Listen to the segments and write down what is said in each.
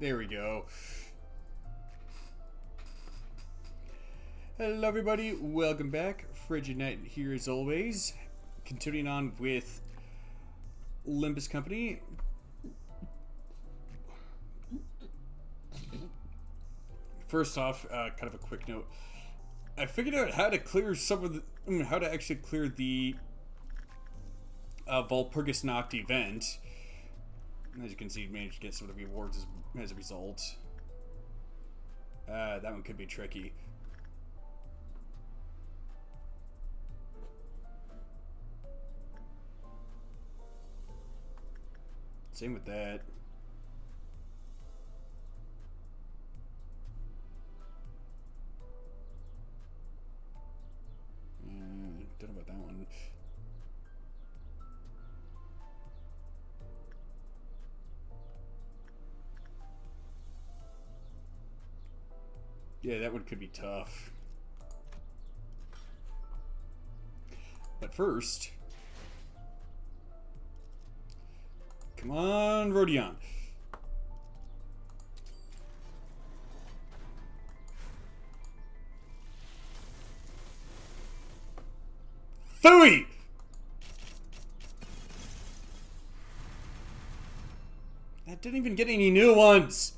There we go. Hello everybody, welcome back. Frigid Knight here as always. Continuing on with Limbus Company. First off, kind of a quick note. I figured out how to clear some of the, how to actually clear the Walpurgis Nacht event. As you can see, managed to get some of the rewards as a result. That one could be tricky. Same with that. Don't know about that one. Yeah, that one could be tough. But first, come on, Rodion. Phooey! That didn't even get any new ones.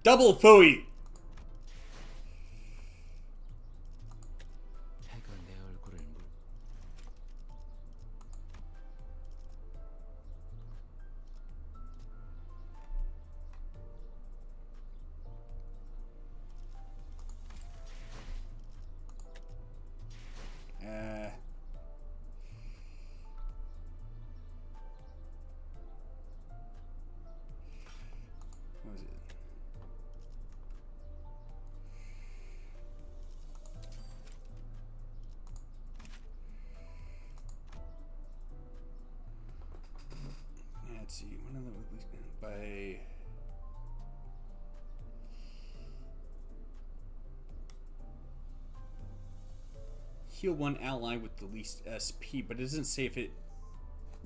Double phooey. What was it? Let's see. One of them by. Heal one ally with the least SP, but it doesn't say if it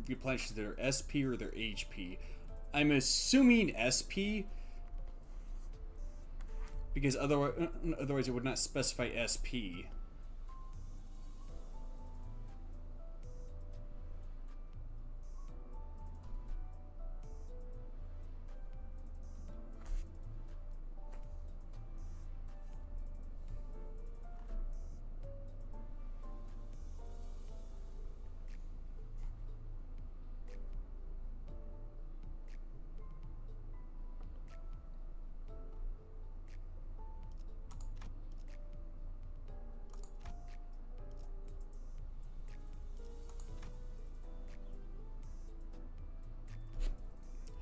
replenishes their SP or their HP. I'm assuming SP, because otherwise it would not specify SP.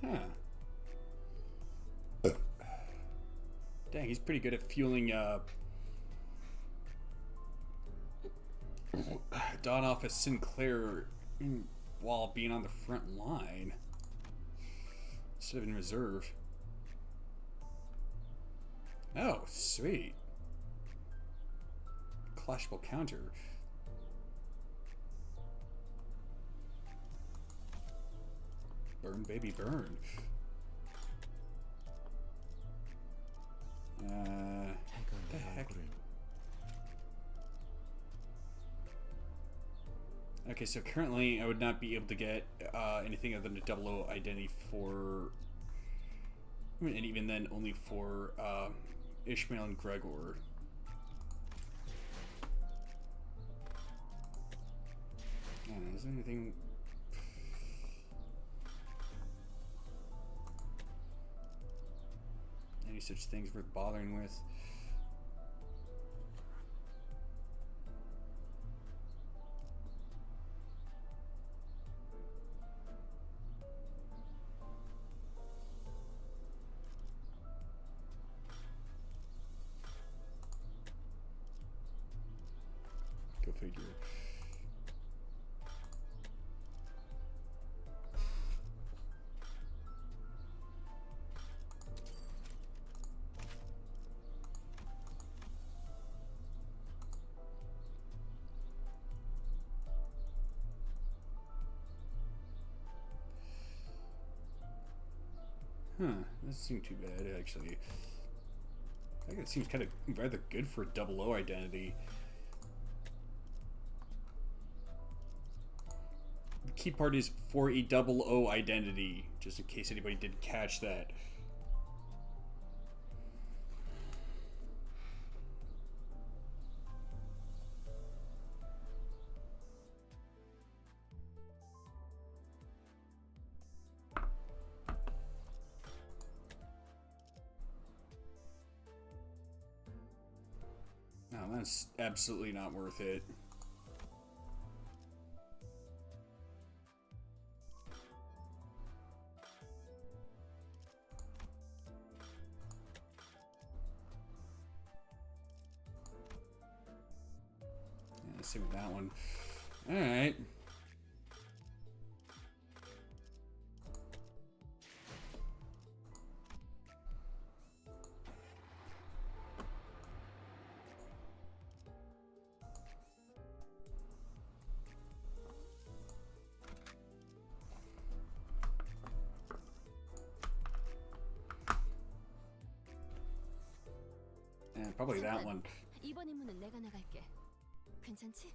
Huh. Dang, he's pretty good at fueling Dawn off as Sinclair while being on the front line instead of in reserve. Oh, sweet. Clashable counter. Burn, baby, burn. What the heck? Okay, so currently I would not be able to get anything other than a 00 identity for, and even then only for Ishmael and Gregor. Is there anything? Any such things worth bothering with? Go figure. Huh, doesn't seem too bad, actually. I think it seems kind of rather good for a double O identity. The key part is for a double O identity, just in case anybody didn't catch that. No, that's absolutely not worth it. Yeah, let's see with that one. Alright. Yeah, probably that one. 이번 임무는 내가 나갈게. 괜찮지?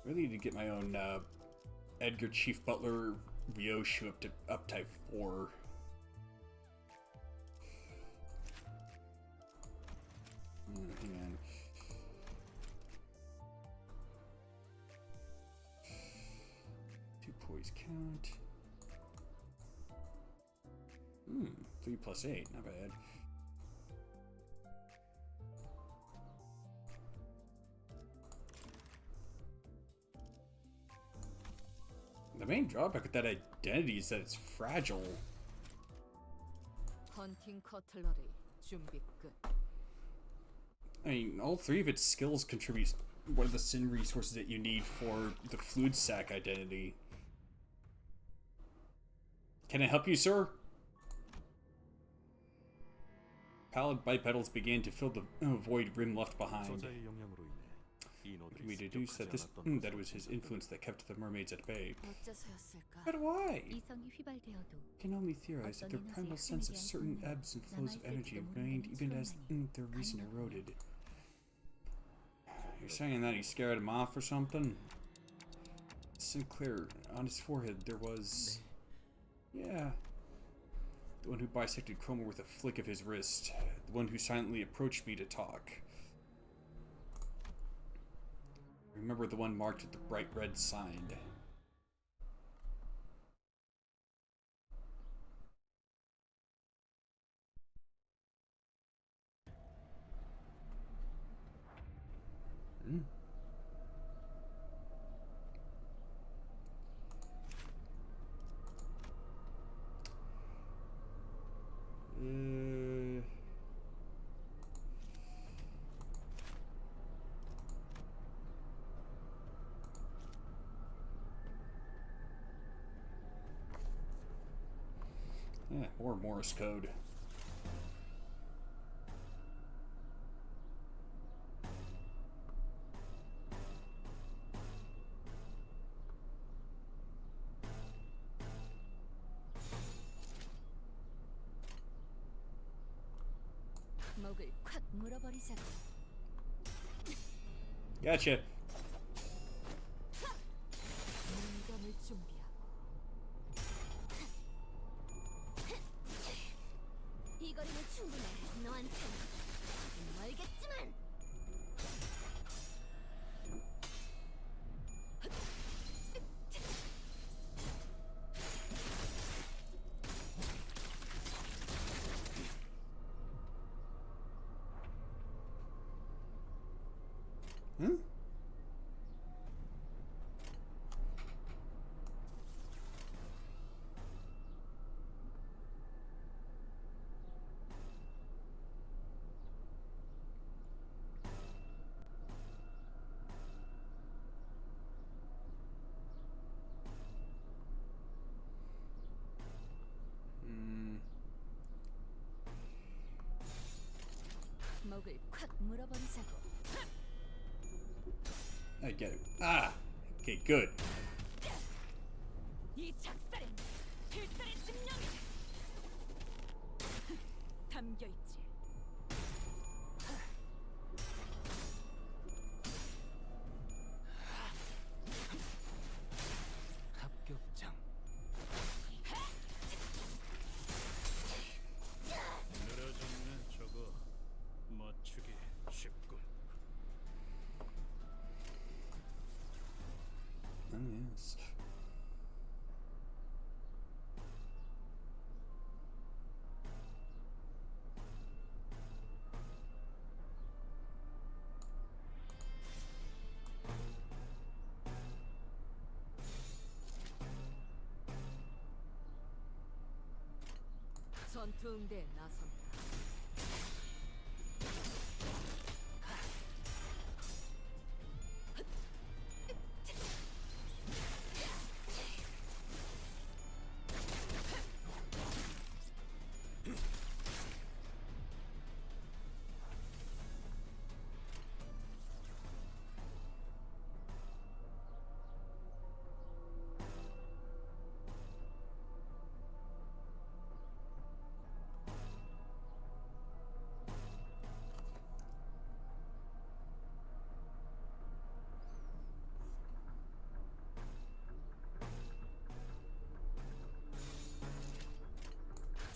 Really need to get my own Edgar Chief Butler Ryoshu up type 4. Hang on. Two poise count. 3 plus 8, not bad. The main drawback with that identity is that it's fragile. 헌팅 커틀러리 준비 끝. I mean, all 3 of its skills contribute one of the sin resources that you need for the fluid sac identity. Can I help you, sir? Pallid bipedals began to fill the void rim left behind. Can we deduce that that was his influence that kept the mermaids at bay? 어째서였을까? But why? 이성이 휘발되어도 Can only theorize that their primal sense of certain ebbs and flows of energy remained even as their reason eroded. You're saying that he scared him off or something? Sinclair, on his forehead there was... Yeah. The one who bisected Chroma with a flick of his wrist. The one who silently approached me to talk. Remember the one marked with the bright red sign. Yeah, more Morse code. 목을 콱 물어버리자고. Gotcha. 공감을 준비하고. 이 거리는 충분해. 너한텐 조금 멀겠지만. Hmm? 목을 콱 물어버리자고. I get it. Ah! Okay, good. 이 작살엔 필살의 집념이 담겨 있지. 합격장. 늘어졌네 저거. 맞추기 쉽군. Yes. 전투 응대에 나선다.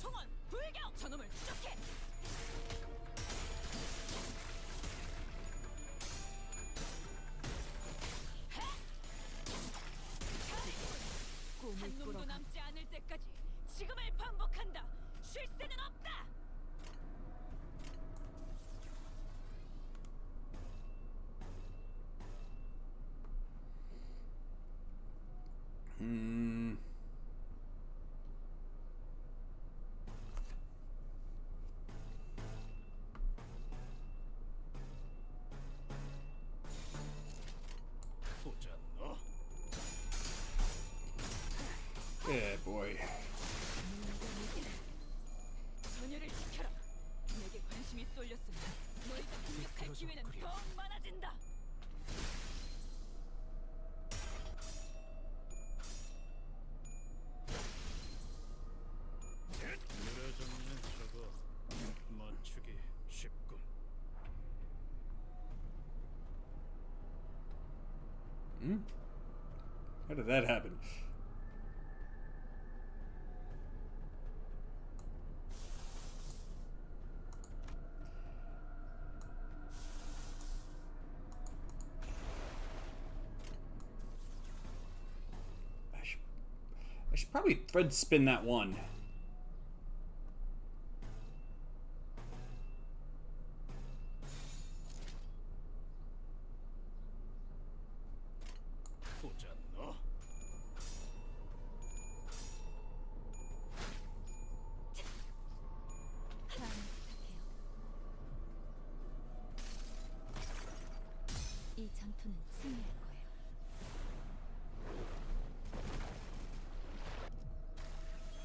총원 불경! 저놈을 추적해! 한 놈도 남지 않을 때까지 지금을 반복한다. 쉴 새는 없다. 보자 너. Yeah, boy. 전열을 지켜라. 내게 관심이 쏠렸으니 너희가 공격할 기회는 더 많아진다. 늘어졌네 저거. 맞추기 쉽군. How did that happen? I should probably thread spin that one. 보자 너. 다음 부탁해요. 이 전투는 승리할 거예요.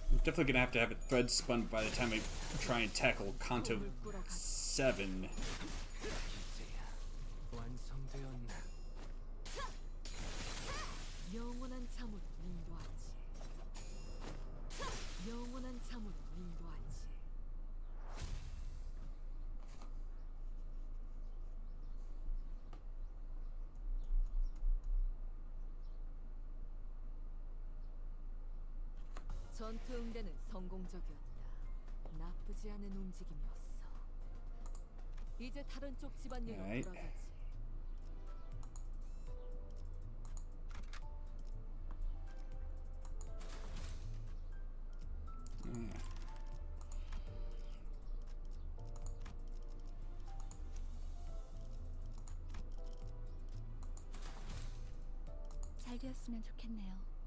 I'm definitely gonna have it thread spun by the time I try and tackle Kanto 7. 이제야 완성되었나. 영원한 참으로 인도하지. 영원한 참으로 인도하지. 전투 응대는 성공적이었다. 나쁘지 않은 움직임이었어. 이제 다른 쪽 집안일로 Alright. 돌아가지. Yeah. 잘 되었으면 좋겠네요.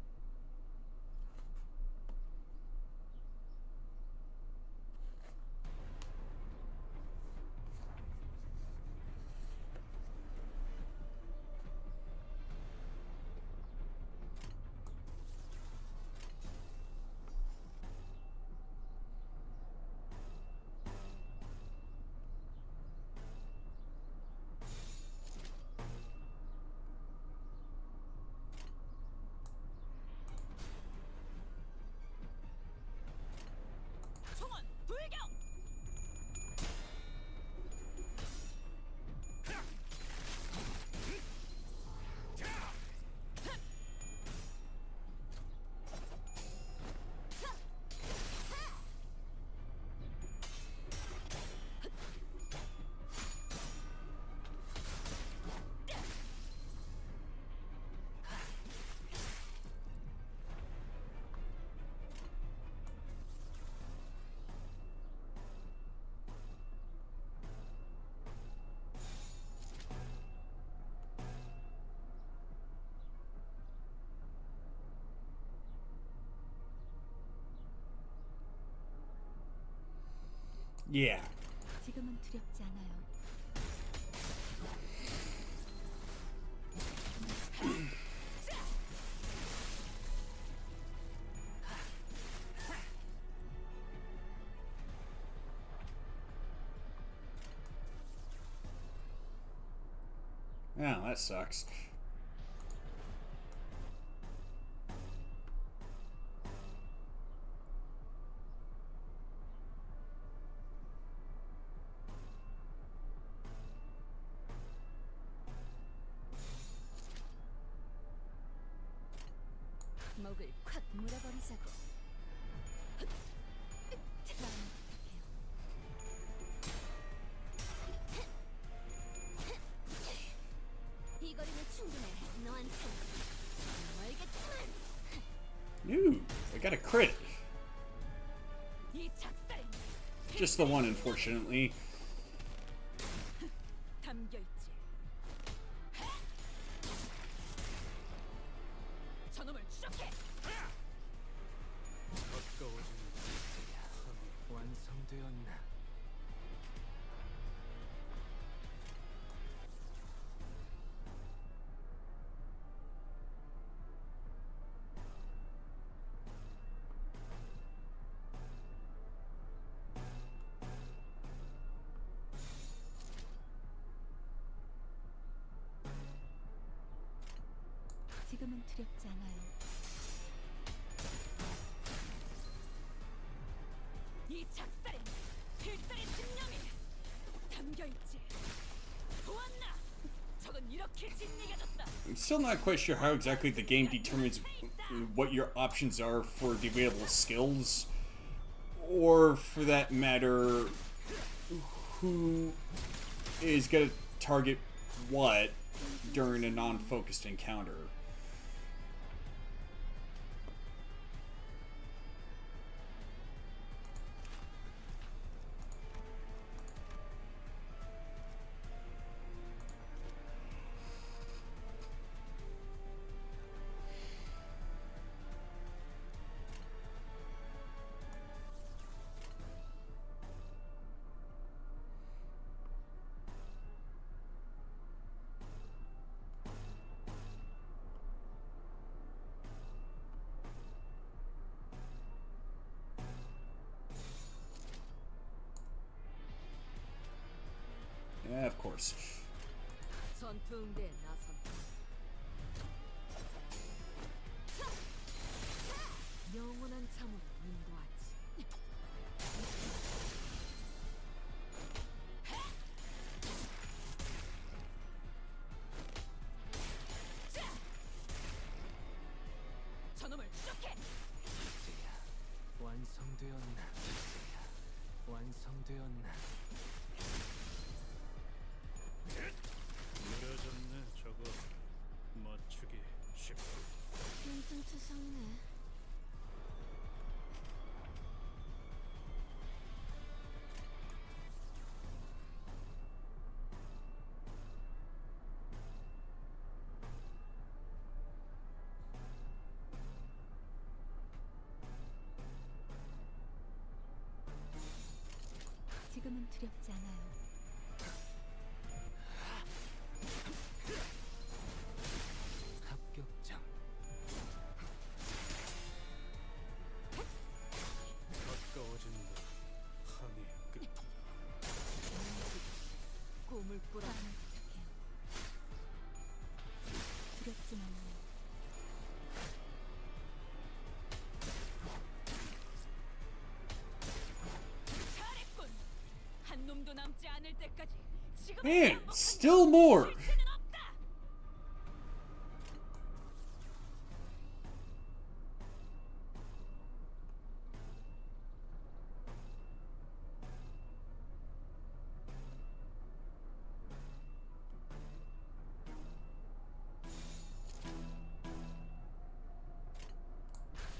Yeah. 지금은 두렵지 않아요. Oh, that sucks. 목을 콱 물어버리자고. 이 거리는 충분해. 너한테 멀겠지만. Ooh, I got a crit. 이 작살 Just the one, unfortunately. 담겨 있지. 저놈을 추적해. 가까워지는 기세야. 함이 완성되었나? 지금은 두렵지 않아요. 이 작살엔 필살의 집념이 담겨 있지. 보았나? 적은 이렇게 진리해졌다. I'm still not quite sure how exactly the game determines what your options are for the available skills, or for that matter, who is gonna target what during a non-focused encounter. Yeah, of course. 전투응대에 나선다. 영원한 참으로 인도하지. 저놈을 추적해. 기세야. 완성되었나? 기세야. 완성되었나? 느려졌네 저거. 맞추기 쉽고. 좀 투성네. 지금은 두렵지 않아요. 합격점. 가까워진다. 함이 끝. 꿈을 꾸라. 두렵진 않아요. 잘했군. 한 놈도 남지 않을 때까지. Man, still more!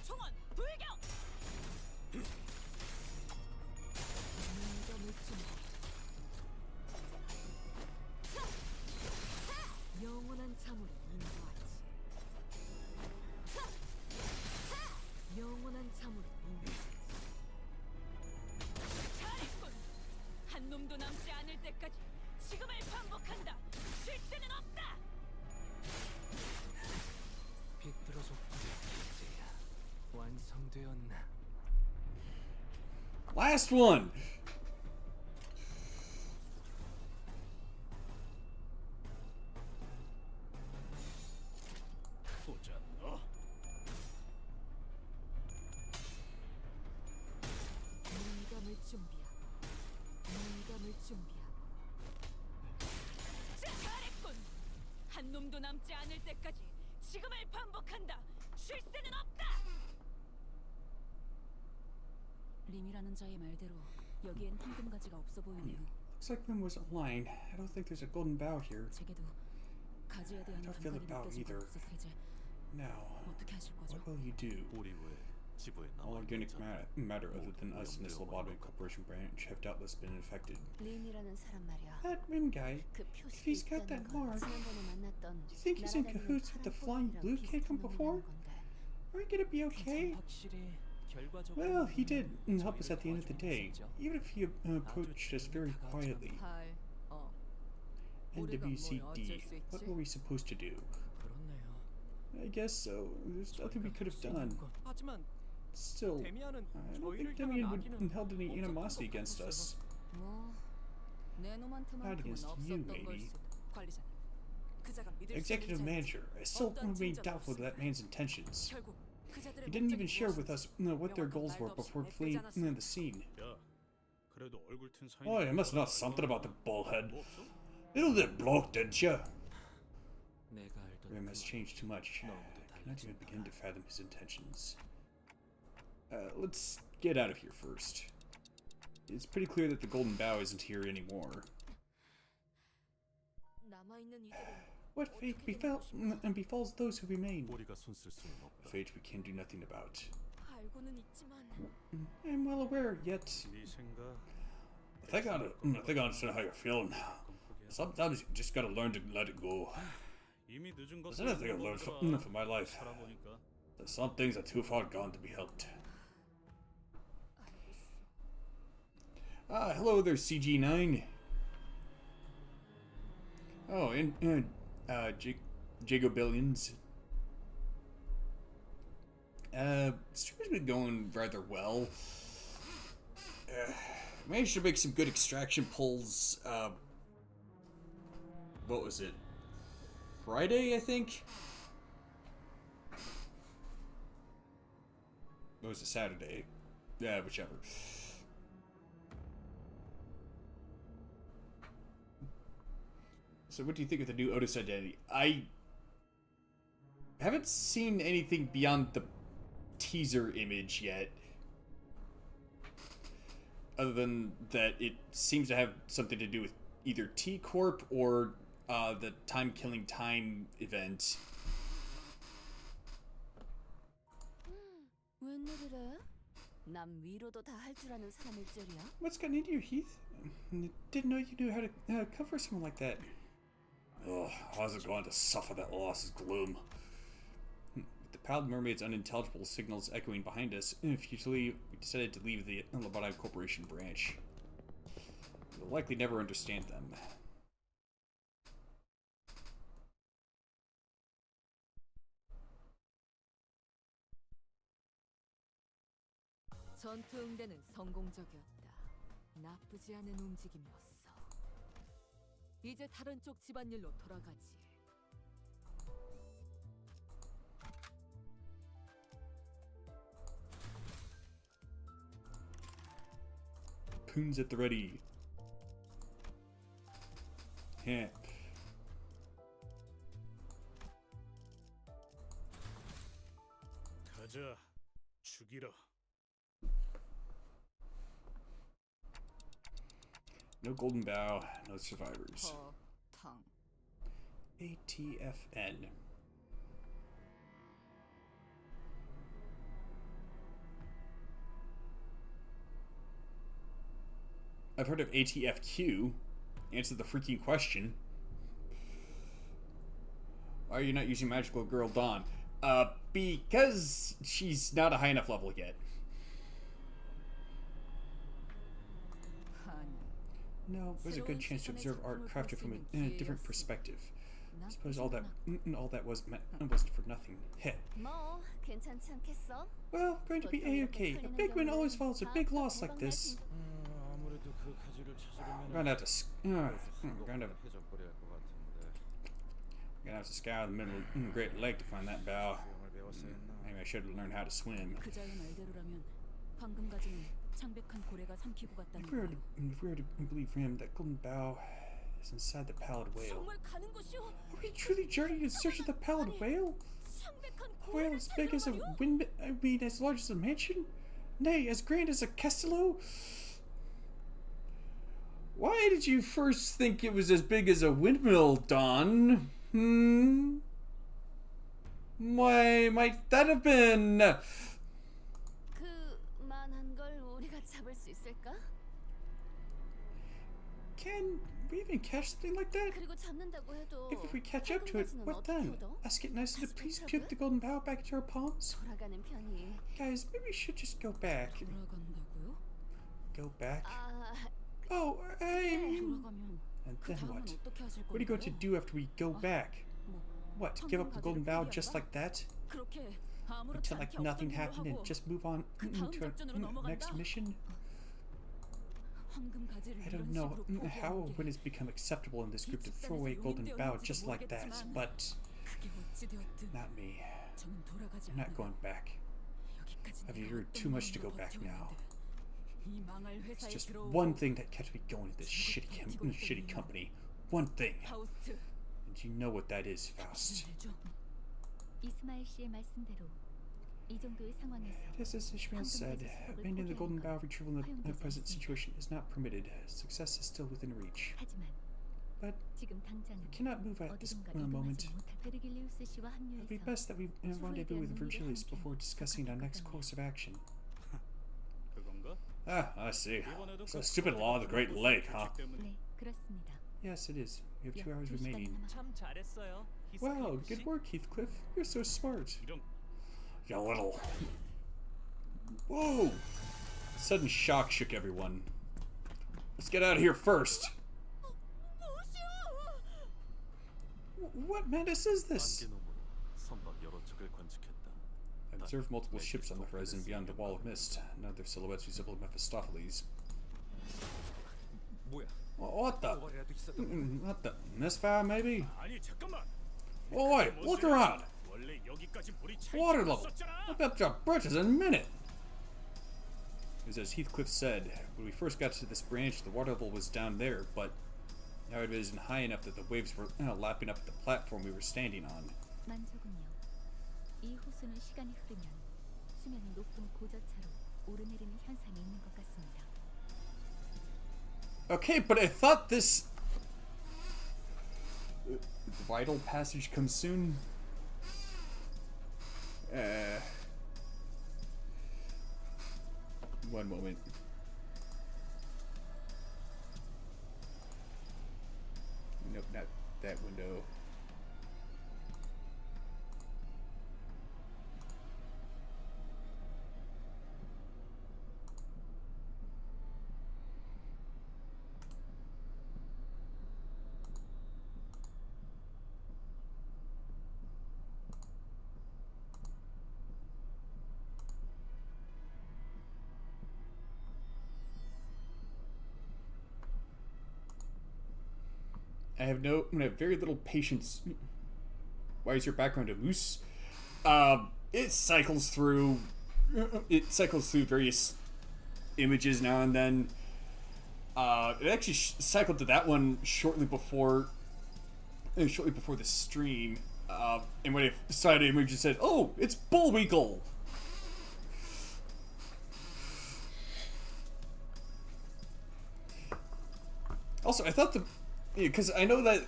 총원 불격. 완성되었나? Last one! 보자 너. 물감을 준비하고 물감을 준비하고 잘했군. 한 놈도 남지 않을 때까지 지금을 반복한다. 쉴 새는 없다. 림이라는 자의 말대로 여기엔 황금 가지가 없어 보이네요. Looks like Rim wasn't lying. I don't think there's a golden bough here. 제게도 가지에 대한 I don't feel the bough 감각이 느껴질 either. 것 같아서 이제 Now, 어떻게 하실 거죠? what will you do? 우리 왜 지부에 All 남아 organic matter other than us in this Lobotomy Corporation branch have doubtless been infected. 림이라는 사람 말이야. That Rim guy, 그 if 표식이 he's got that 있다는 건 mark, 지난번에 만났던 you think he's in 날아다니는 cahoots with the 파란 flying 뿔이랑 blue kid from 비슷한 before? 놈이라는 건데. Are we gonna be okay? 확실히 결과적으로 Well, he did help us at the end of the day, even if he approached us very quietly. NWCD, what were we supposed to do? 그렇네요. I guess so. There's nothing we could have done. 하지만 Still, 데미안은 I don't 저희를 think Demian 향한 would 악의는 held any 없었던 animosity 것 against us. 뭐, 내 Not 놈한테만큼은 against you, 없었던 걸 maybe. 수도. 관리자님, 그자가 믿을 수 있는 Executive 자인지 manager, I still 어떤 remain 진전도 doubtful of that 없습니다. man's intentions. 결국 그자들의 He didn't 목적이 even share with 무엇인지 us what their 명확한 goals were 말도 없이 before 내빼지 fleeing 않았습니다. the scene. 야, 그래도 얼굴 튼 사이. Oh, you must know something about the bullhead. 뭐 없어? You know that bloke, didn't you? 내가 알던 Rim has changed too much. 너무도 I cannot even 달라졌다. begin to fathom his intentions. Let's get out of here first. It's pretty clear that the Golden Bough isn't here anymore. 남아있는 이들은 What fate befalls those who remain? 우리가 손쓸 수는 A 없다. fate we can do nothing about. 알고는 있지만 I'm well aware, yet 네 생각. I think I understand how you're feeling. Sometimes you just gotta learn to let it go. 이미 늦은 것. There's anything I've learned from my life. 살아보니까 That some things are too far gone to be helped. Ah, hello there, CG9. Oh, and Jago Billions. Stream's been going rather well. Managed to make some good extraction pulls. What was it? Friday, I think? Or was it Saturday? Yeah, whichever. So what do you think of the new Otis identity? I haven't seen anything beyond the teaser image yet. Other than that, it seems to have something to do with either T-Corp or the Time Killing Time event. 웬일이래? 남 위로도 다 할 줄 아는 사람일 줄이야? What's gotten into you, Heath? Didn't know you knew how to cover someone like that. Oh, how's it going to suffer that loss's gloom? With the pallid mermaid's unintelligible signals echoing behind us, futilely we decided to leave the Lobotomy Corporation branch. We'll likely never understand them. 전투 응대는 성공적이었다. 나쁘지 않은 움직임이었어. 이제 다른 쪽 집안일로 돌아가지. Poons at the ready. Yeah. 가자. 죽이러. No golden bough, no survivors. 탕. ATFN. I've heard of ATFQ. Answer the freaking question. Why are you not using Magical Girl Dawn? Because she's not a high enough level yet. 아니, No, there's a good chance to observe art crafted from a different perspective. Suppose all that wasn't for nothing. Heh. 뭐 괜찮지 않겠어? Well, going to be a-okay. A big win always follows a big loss like this. 아무래도 그 가지를 찾으려면 Gonna have to. Gonna 해적거리 할것 같은데. gonna have to scour the middle Great Lake to find that bow. 수영을 배웠어야 했나? Maybe I should have learned how to swim. 그자의 말대로라면 황금 가지는 창백한 고래가 삼키고 갔다는 If we were 거예요. to believe him, that golden bow is inside the pallid whale. 정말 가는 곳이오. Are we truly journeying in search of the pallid whale? 창백한 A whale 고래를 as big as a 찾는 wind. I mean, as large as a mansion? Nay, as grand as a castillo? Why did you first think it was as big as a windmill, Don? Why might that have been? 그만한 걸 우리가 잡을 수 있을까? Can we even catch something like that? 그리고 잡는다고 해도 If we catch up to it, 황금 가지는 what 어떻게 then? 얻어? Ask it nicely to 다시 please 되찾아? puke the golden bow back into our palms? 돌아가는 편이. Guys, maybe we should just go back. 돌아간다고요? Go back? 아, Oh, hey! 돌아가면 And 그 then 다음은 what? 어떻게 하실 What are you going to 건가요? do after we go back? 뭐 What, give up the golden bow just like that? 그렇게 아무렇지 Until like 않게 nothing 없던 일로 happened and 하고 just move on 그 다음 to our 작전으로 next 넘어간다? mission? 황금 가지를 I 이런 don't know 식으로 how 포기하는 when 게 it's become acceptable in this group to throw away golden bow just like that, but 그게 어찌 되었든 not me. 저는 돌아가지 I'm not 않으려 going back. 여기까지 I've 내가 endured 어떤 too much to go 마음으로 back now. 버텨왔는데 이 망할 It's 회사에 just 들어오고 one thing that kept me going at this shitty company. One thing. 파우스트 And you know what that is, Faust. 신을 좀 이스마일 씨의 말씀대로 이 정도의 상황에서 Just as Ishmael said, abandoning the golden bow retrieval in the present situation is not permitted. Success is still within reach. 하지만 But 지금 당장은 we cannot move at this 어디든가 moment. 이동하지 못할 베르길리우스 씨와 It would be 합류해서 best that we rendezvous with Virgilius before discussing our next course of action. 그건가? Ah, I see. 이번에도 So 그 stupid law of the Great Lake, huh? 네, 그렇습니다. Yes, it is. We have 2 hours 약 2시간이 remaining. 남았 참 잘했어요. Wow, good work, Heathcliff. You're so smart. 이런 You little. Whoa! Sudden shock shook everyone. Let's get out of here first. What madness is this? 안개놈으로 선박 여러 척을 관측했다. I observed multiple ships on the horizon beyond the wall of mist. None of their silhouettes resemble Mephistopheles. 뭐야? What the? 뭐라도 있었던 What the? Misfire, maybe? 아니 잠깐만. Oh, wait, look around! 원래 여기까지 물이 차 Water level! 있었잖아. Up up to bridges in a minute! It was as Heathcliff said. When we first got to this branch, the water level was down there, but now it isn't high enough that the waves were lapping up the platform we were standing on. 만조군요. 이 호수는 시간이 흐르면 수면이 높은 고저차로 오르내리는 현상이 있는 것 같습니다. Okay, but I thought this vital passage comes soon. One moment. Nope, not that window. I have very little patience. Why is your background a moose? It cycles through various images now and then. It actually cycled to that one shortly before the stream. And when I saw the image, it said, "Oh, it's Bullweagle." Also, I thought because I know that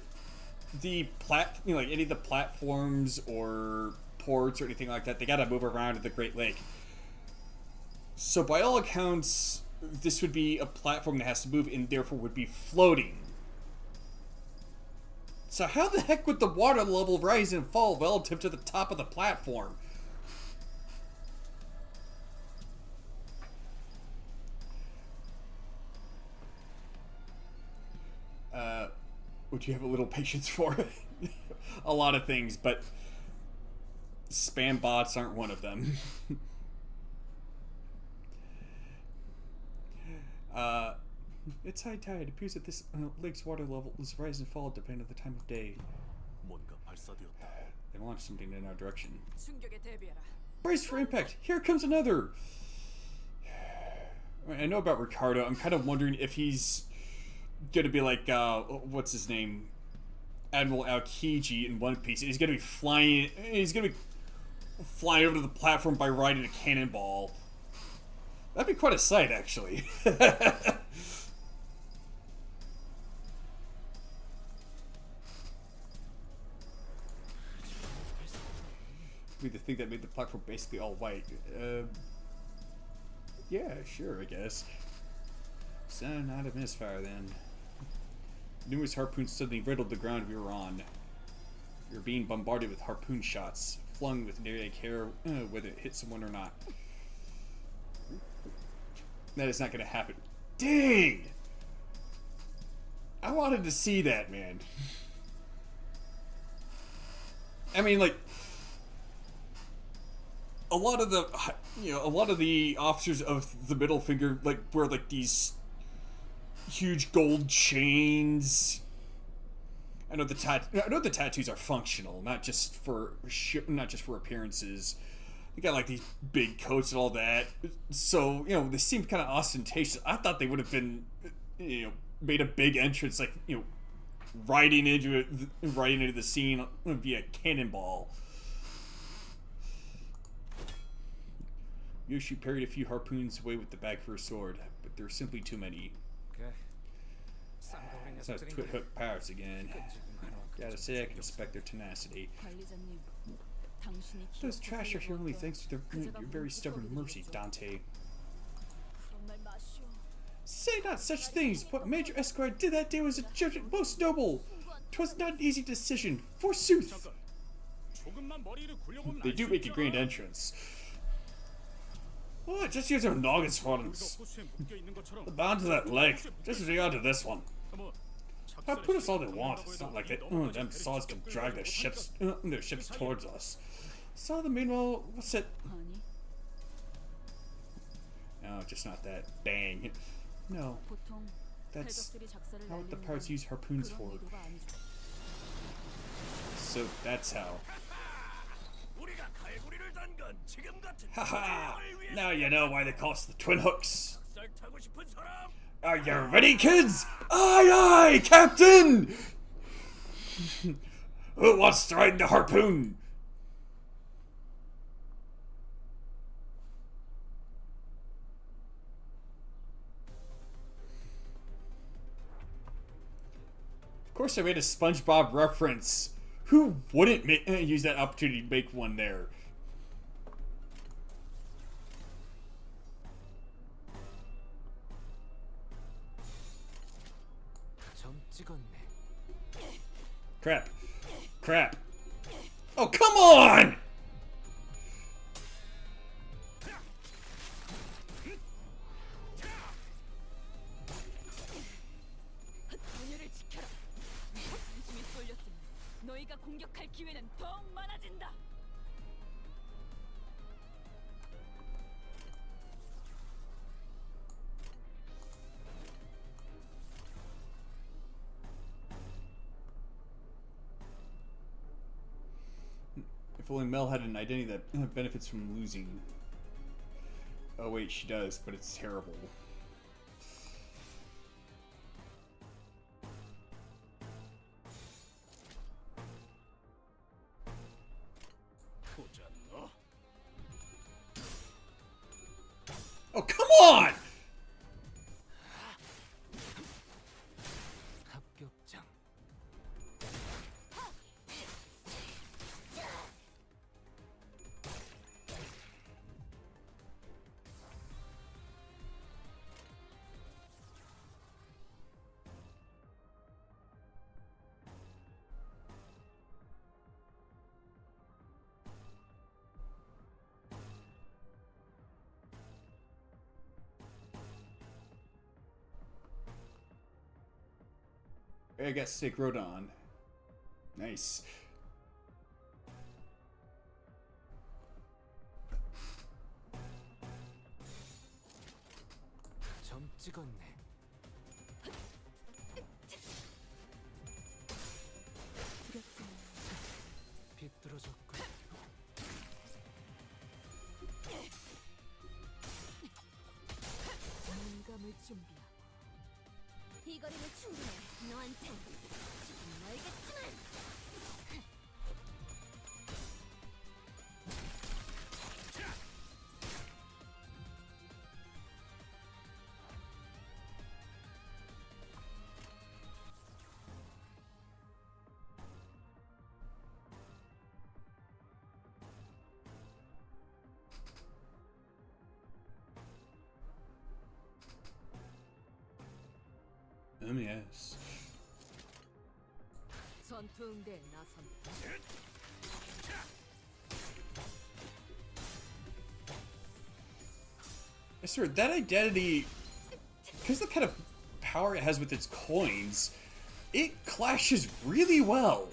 like any of the platforms or ports or anything like that, they gotta move around at the Great Lake. So by all accounts, this would be a platform that has to move and therefore would be floating. So how the heck would the water level rise and fall relative to the top of the platform? Would you have a little patience for it? a lot of things, but spam bots aren't one of them. It's high tide. It appears that this lake's water level is rise and fall depending on the time of day. 뭔가 발사되었다. They launched something in our direction. 충격에 대비해라. Brace for impact! Here comes another! I know about Ricardo. I'm kind of wondering if he's gonna be like, what's his name? Admiral Aokiji in One Piece. He's gonna be flying over to the platform by riding a cannonball. That'd be quite a sight, actually. Be the thing that made the platform basically all white. Yeah, sure, I guess. So, not a misfire then. Numerous harpoons suddenly riddled the ground we were on. We were being bombarded with harpoon shots, flung with nearly care whether it hit someone or not. That is not gonna happen. Dang! I wanted to see that, man. I mean, like, a lot of the officers of the middle finger like wear like these huge gold chains. I know the tattoos are functional, not just for appearances. They got like these big coats and all that, so they seem kind of ostentatious. I thought they would have been, made a big entrance, like riding into the scene via cannonball. Yoshi parried a few harpoons away with the back of her sword, but there were simply too many. So it's twit hook powers again. Gotta say, I can respect their tenacity. 관리자님, 당신이 Those trash are here only thanks to your very stubborn mercy, Dante. 그런 말 마시오. Say not such things! What Major Esquire did that day was a judgment most noble! 'Twas not an easy decision, forsooth! 조금만 머리를 굴려보면 They do make a grand entrance. What? Just use their noggins for us. 호수에 묶여 있는 것처럼 Bound to that leg, just as they are to this one. 뭐 How put us all they want. It's not like them saws can drag their ships towards us. Saw the meanwhile, what's it? 아니, No, just not that. Bang. No, 보통 that's 해적들이 작사를 not what the 날리는 parts 건 use harpoons 그런 for. 의도가 아니죠. So that's how. 우리가 갈고리를 단 건 지금 같은 Haha! Now you know why they call us the twin hooks. 쌀 타고 싶은 사람? Are you ready, kids? Aye, aye, Captain! Who wants to ride the harpoon? Of course, I made a SpongeBob reference. Who wouldn't use that opportunity to make one there? 점 찍었네. Crap. Crap. Oh, come on! 그녀를 지켜라. 관심이 쏠렸으니 너희가 공격할 기회는 더욱 많아진다. If only Mel had an identity that benefits from losing. Oh wait, she does, but it's terrible. 보자 너. Oh, come on! 합격장. I got Sick Rodon. Nice. 점 찍었네. 두렵지만 비뚤어졌군. 공감을 준비하고. 이 거리는 충분해. 너한텐 지금 멀겠지만. Yes. 전투응대에 나선다. I swear, that identity, because of the kind of power it has with its coins, it clashes really well.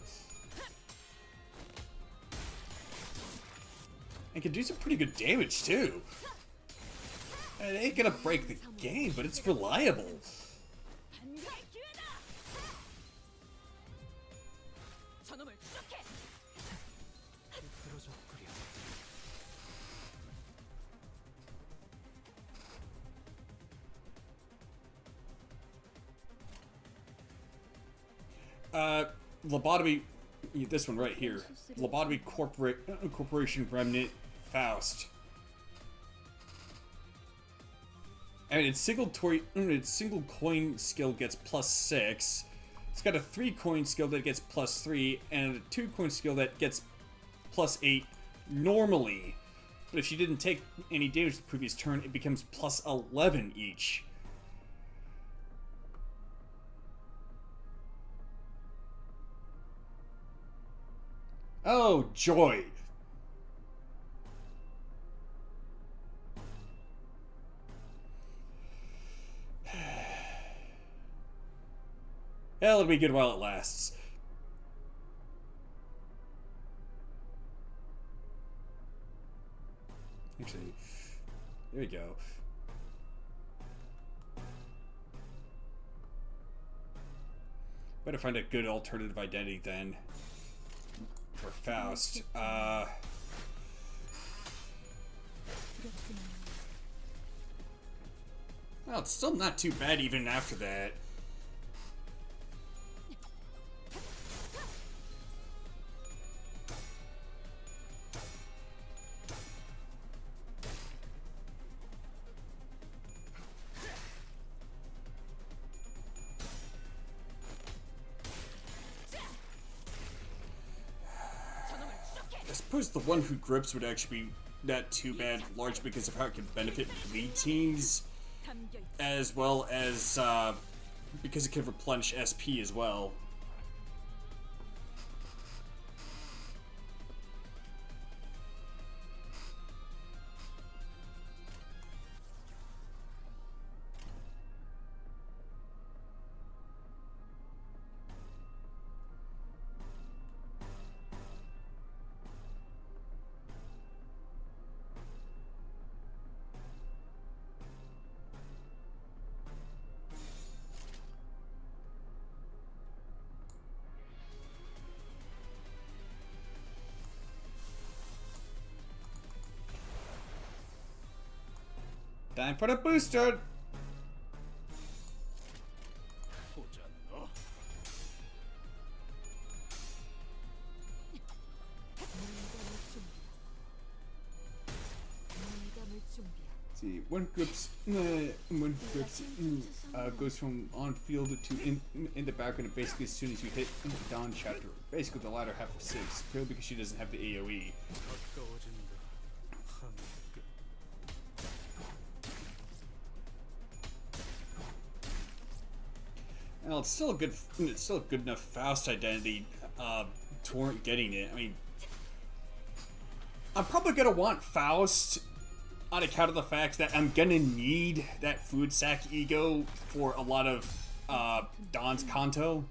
And can do some pretty good damage, too. And it ain't gonna break the game, but it's reliable. 반격의 기회다. 저놈을 추적해. 비뚤어졌구려. Lobotomy, this one right here. Lobotomy Corporation Remnant Faust. And its single coin skill gets +6. It's got a 3 coin skill that gets +3, and a 2 coin skill that gets +8 normally. But if she didn't take any damage the previous turn, it becomes +11 each. Oh, joy! It'll be good while it lasts. Actually, there we go. Better find a good alternative identity then for Faust. 두렵지만 Well, it's still not too bad even after that. I suppose the one who grips would actually be not too bad, largely because of how it can benefit lead teams, 담겨 있다. as well as because it can replenish SP as well. Time for the booster! 보자 너. 공감을 준비하고. See, one grips goes from on field to in the background basically as soon as you hit Dawn chapter. Basically the latter half of 6, purely because she doesn't have the AoE. 가까워진다. 한끝. Well, it's still a good enough Faust identity to warrant getting it. I mean, I'm probably gonna want Faust on account of the fact that I'm gonna need that food sack ego for a lot of Dawn's Kanto.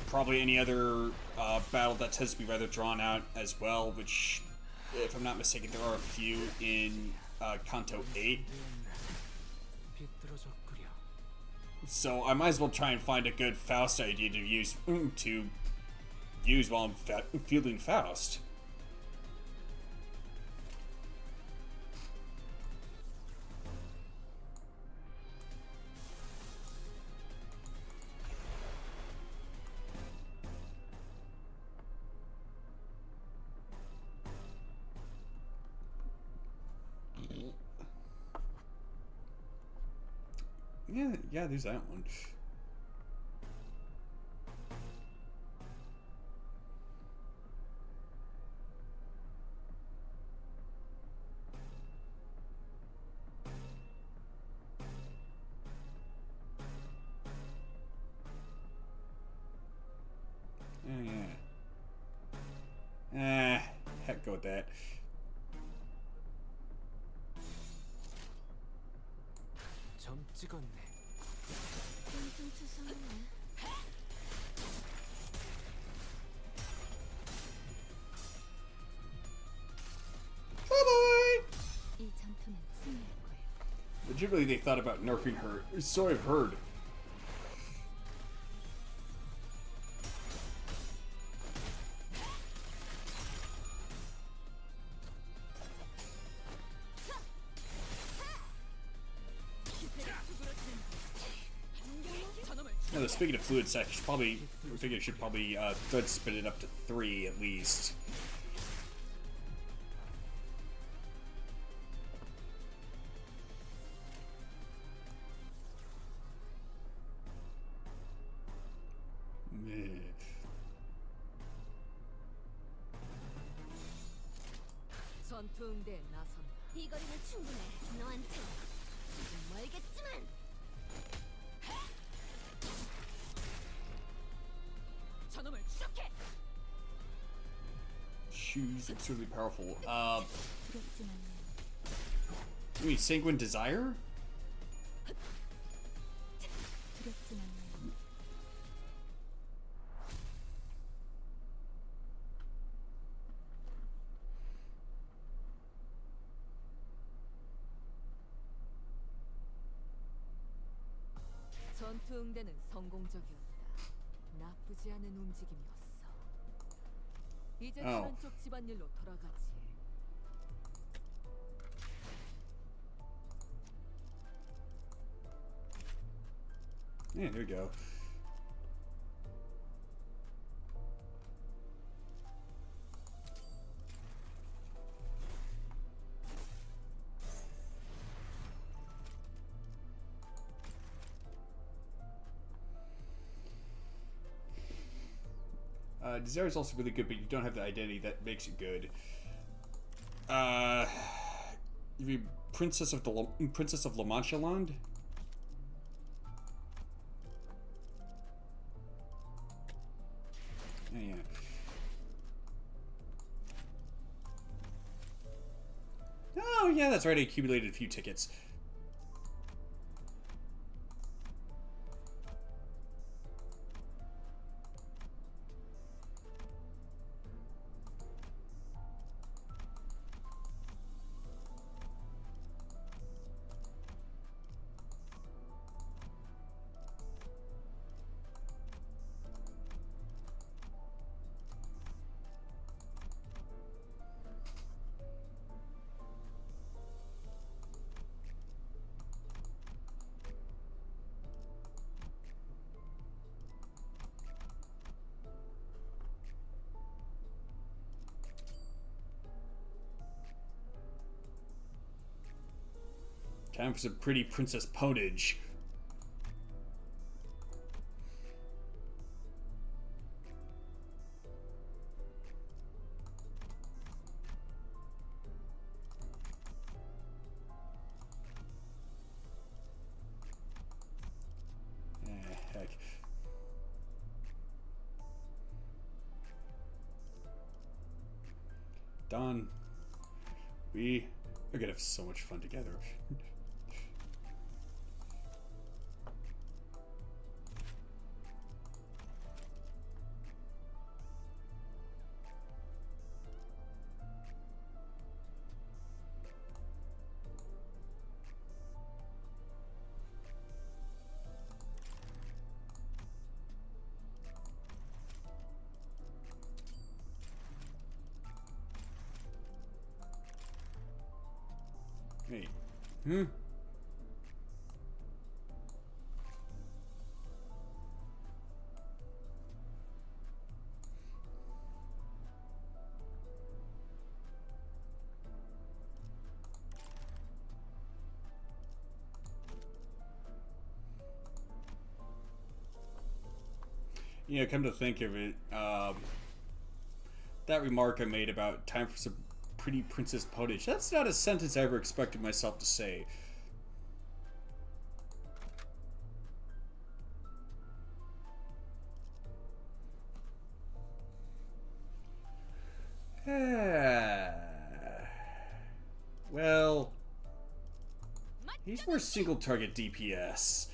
Probably any other battle that tends to be rather drawn out as well, which, if I'm not mistaken, there are a few in Kanto 8. 비뚤어졌구려. So I might as well try and find a good Faust idea to use while I'm fielding Faust. Yeah, there's that one. Oh, yeah. Heck go with that. 점 찍었네. Bye-bye! 이 전투는 승리할 거예요. Legitimately, they thought about nerfing her. So I've heard. Now, speaking of fluid set, I think it should probably thread spin it up to 3 at least. Meh. 전투 응대에 나선다. 이 거리는 충분해. 너한테 조금 멀겠지만. 저놈을 추적해. She's extremely powerful. 두렵지만 You mean Sanguine Desire? 두렵지만 전투 응대는 성공적이었다. 나쁘지 않은 움직임이었어. 이제 다른 쪽 집안일로 돌아가지. Yeah, there we go. Desire is also really good, but you don't have the identity that makes it good. You mean Princess of La Mancha Land? Yeah. Oh, yeah, that's right. I accumulated a few tickets. Time for some pretty princess ponage. Heck. Done. We are gonna have so much fun together. Hey. Hmm? You know, come to think of it, that remark I made about time for some pretty princess pottage, that's not a sentence I ever expected myself to say. Well, he's more single target DPS.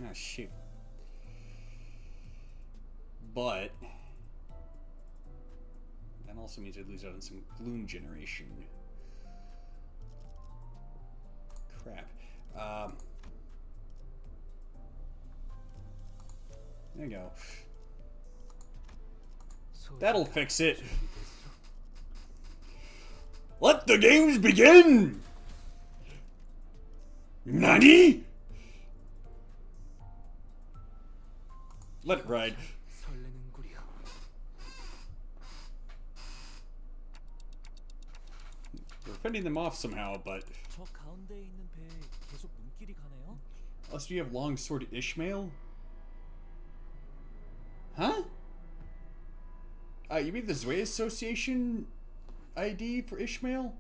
Oh, shoot. But that also means I'd lose out on some gloom generation. Crap. There you go. That'll fix it. Let the games begin! Nani? Let it ride. 설레는구려. We're fending them off somehow, but 저 가운데 있는 배 계속 눈길이 가네요. unless you have Longsword Ishmael? Huh? You mean the Zwei Association ID for Ishmael?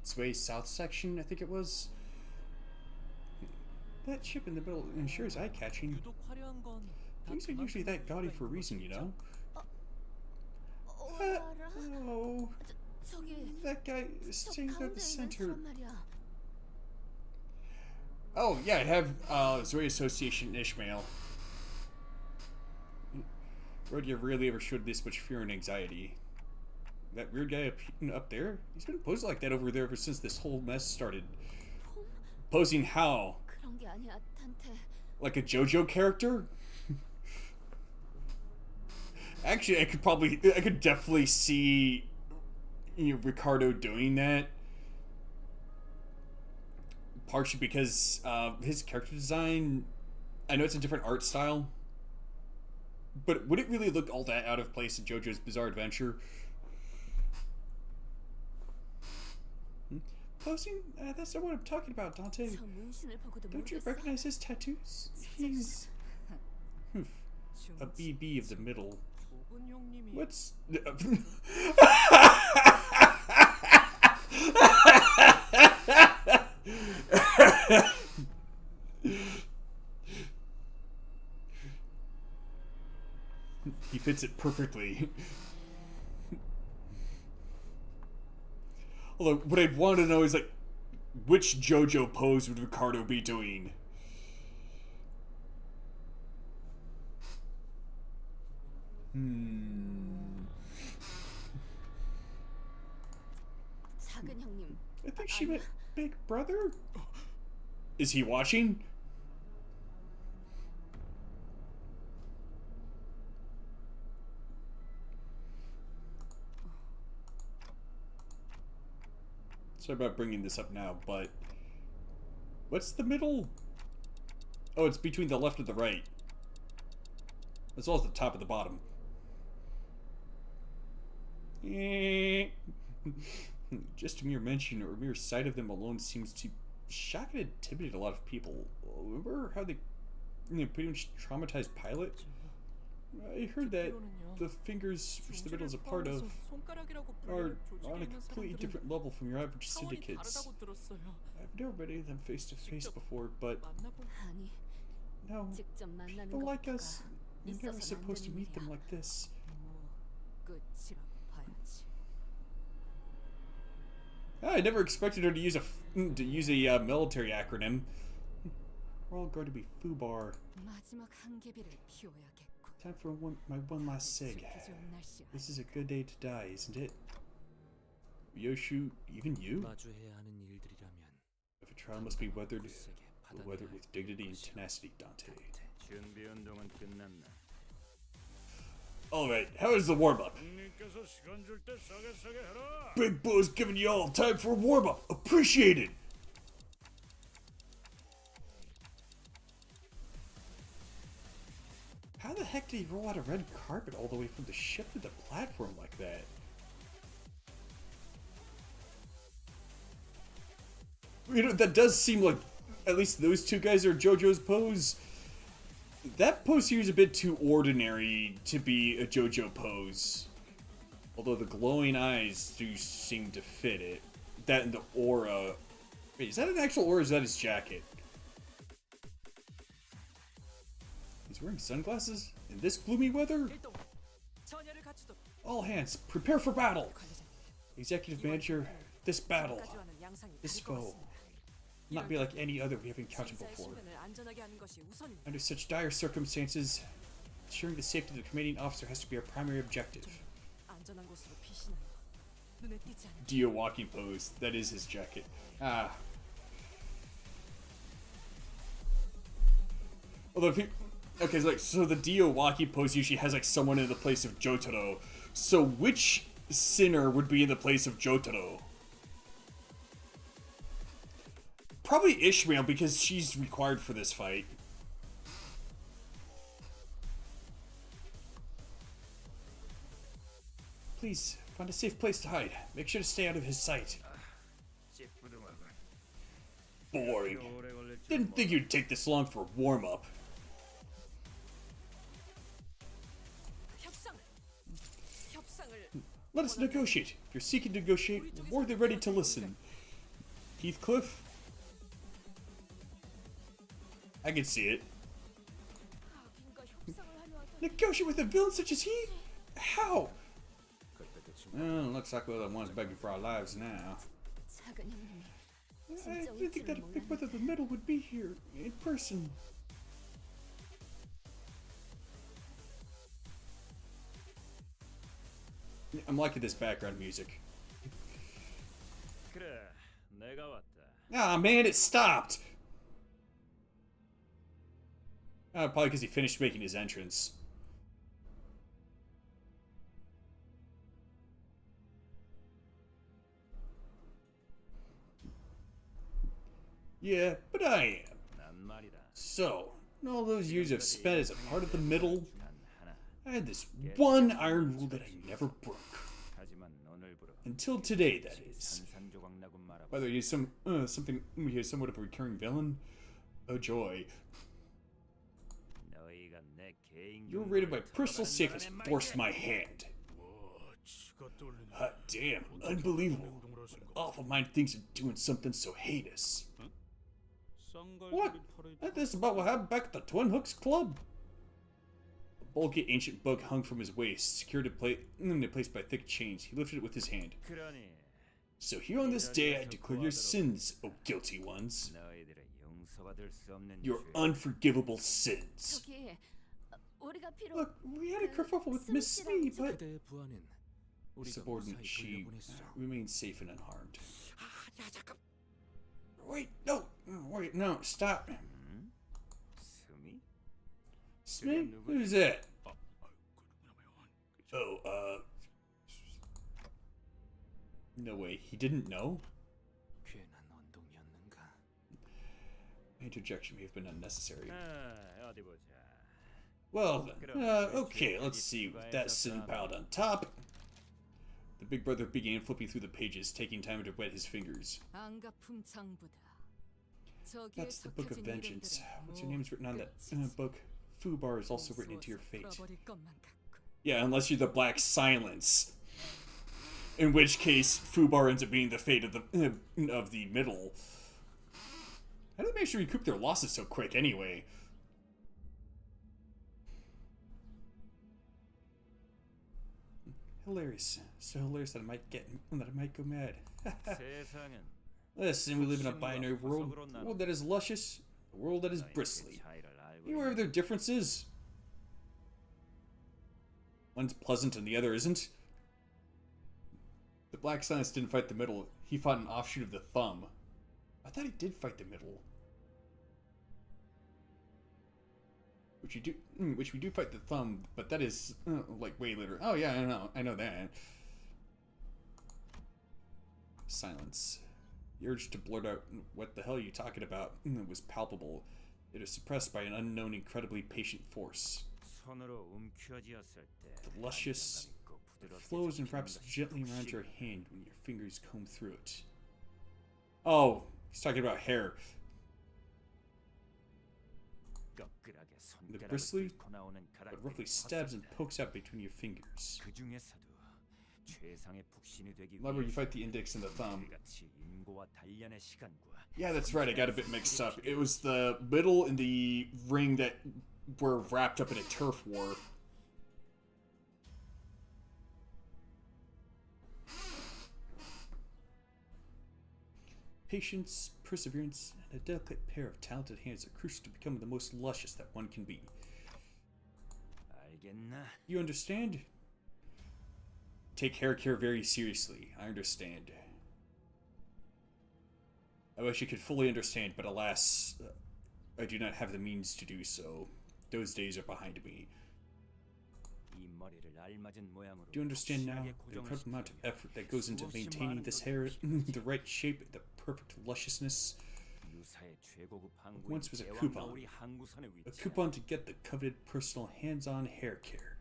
Zwei South section, I think it was. That ship in the middle sure is eye-catching. 유독 화려한 건 Things are usually that gaudy for a reason, you know? Oh, 저기 that guy is 저 staying at 가운데 the 있는 center. 사람 말이야. Oh, yeah, I have Zwei Association Ishmael. Rodya rarely ever showed this much fear and anxiety. That weird guy up there, he's been posing like that over there ever since this whole mess started. Posing how? 그런 게 아니야, 탄테. Like a JoJo character? Actually, I could definitely see, you know, Ricardo doing that. Partially because his character design, I know it's a different art style, but would it really look all that out of place in JoJo's Bizarre Adventure? Posing? That's not what I'm talking about, Dante. 저 문신을 보고도 Don't you 모르겠어? recognize his tattoos? He's a BB of the middle. 좁은 형님이 What's... He fits it perfectly. Although, what I'd want to know is, like, which JoJo pose would Ricardo be doing? 작은 형님. I think she meant Big Brother? Is he watching? Sorry about bringing this up now, but what's the middle? Oh, it's between the left and the right, as well as the top and the bottom. Just a mere mention or mere sight of them alone seems to shock and intimidate a lot of people. Remember how they, pretty much traumatized Pilot? I heard that the fingers, which the middle is a part of, are on a completely different level from your average syndicates. I've never met any of them face to face before, but 아니, no, 직접 만나는 people like us, 것보다 you're never 있어서는 안 supposed to 되는 meet them 일이야. like this. 끝이라고 봐야지. I never expected her to use a military acronym. We're all going to be FUBAR. 마지막 한 개비를 피워야겠군. Time for my one last sig. 죽기 좋은 날씨야. This is a good day to die, isn't it? Yoshu, even you? 마주해야 하는 일들이라 The trial must be weathered 빡세게 with dignity and tenacity, Dante. 준비 운동은 끝났나? Alright, how is the warm-up? 형님께서 시간 줄 때 싸게 싸게 해라. Big Bo's giving you all time for a warm-up. Appreciate it! How the heck did he roll out a red carpet all the way from the ship to the platform like that? You know, that does seem like at least those two guys are JoJo's pose. That pose here is a bit too ordinary to be a JoJo pose. Although the glowing eyes do seem to fit it. That and the aura. Wait, is that an actual aura or is that his jacket? He's wearing sunglasses? In this gloomy weather? 전열을 갖추도록 All hands, prepare for battle! Executive Manager, this battle, 가져가는 양상이 this 다를 것 foe, 같습니다. will not be like any other we have encountered 신사의 before. 신변을 안전하게 하는 것이 우선입니다. Under such dire circumstances, ensuring the safety of the commanding officer has to be our primary objective. 안전한 곳으로 피신하여 눈에 띄지 않는 Dio walking pose, that is his jacket. Ah. Although if he, okay, so the Dio walking pose usually has like someone in the place of Jotaro. So which sinner would be in the place of Jotaro? Probably Ishmael because she's required for this fight. Please, find a safe place to hide. Make sure to stay out of his sight. 찌뿌둥하고. Boring. 오래 걸릴 줄 Didn't think you'd take this long for a warm-up. 협상을 Let us negotiate. If you're seeking to negotiate, we're more than ready to listen. Heathcliff? I can see it. 악인과 협상을 하려 하다니 Negotiate with a villain such as he? How? Looks like we're the ones begging for our lives now. 작은 형님이 I didn't think that a Big Brother of the Middle would be here, in person. I'm liking this background music. 그래, 내가 왔다. Ah, man, it stopped! Probably because he finished making his entrance. Yeah, but I am. 난 말이다. So, in all those years I've spent as a part of the middle, 난 하나. I had this one iron rule that I never broke. 하지만 오늘부로 Until today, that is. 산산조각 나고 말아. Whether he's he's somewhat of a recurring villain, a joy. 너희가 내 개인 You're rated by personal safe has forced my hand. 치가 떨리네. Hot damn, unbelievable. Awful mind thinks of doing something so heinous. What? This is about what happened back at the Twin Hooks Club. A bulky ancient book hung from his waist, secured in place by thick chains. He lifted it with his hand. 그러니 So here on this day I declare your sins, O guilty ones. 너희들의 용서받을 수 없는 Your 죄. unforgivable sins. 저기 우리가 필요 Look, we had a kerfuffle with Miss Smee, but 그대의 부하는 우리가 subordinate 무사히 she 돌려보냈어. remains safe and unharmed. Wait, no, stop. 스미? Smee? Who's that? Oh, no way, he didn't know? 괜한 언동이었는가? Interjection may have been unnecessary. 어디 보자. Well then, okay, let's see with that sin piled on top. The big brother began flipping through the pages, taking time to wet his fingers. 안가품 장부다. 저기에 That's the Book of 적혀진 Vengeance. 이름들은 What's your name's written on that book? Fubar is also written into your fate. 풀어버릴 것만 같고. Yeah, unless you're the Black Silence. In which case, Fubar ends up being the fate of the middle. How do they manage to recoup their losses so quick, anyway? Hilarious. So hilarious that I might go mad. 세상은 Listen, we live in a binary world. A world that is luscious, a world that is bristly. 차이를 알고 You aware of their differences? One's pleasant and the other isn't. The Black Silence didn't fight the middle. He fought an offshoot of the Thumb. I thought he did fight the middle. Which we do fight the thumb, but that is like way later. Oh yeah, I know that. Silence. The urge to blurt out, "What the hell are you talking about?" was palpable. It is suppressed by an unknown, incredibly patient force. The luscious flows and wraps gently around your hand when your fingers comb through it. Oh, he's talking about hair. The bristly, but roughly stabs and pokes out between your fingers. Not where you fight the index and the thumb. Yeah, that's right, I got a bit mixed up. It was the middle and the ring that were wrapped up in a turf war. Patience, perseverance, and a delicate pair of talented hands are crucial to becoming the most luscious that one can be. You understand? Take hair care very seriously. I understand. I wish I could fully understand, but alas, I do not have the means to do so. Those days are behind me. Do you understand now the incredible amount of effort that goes into maintaining this hair, the right shape, the perfect lusciousness? Once was a coupon to get the coveted personal hands-on hair care.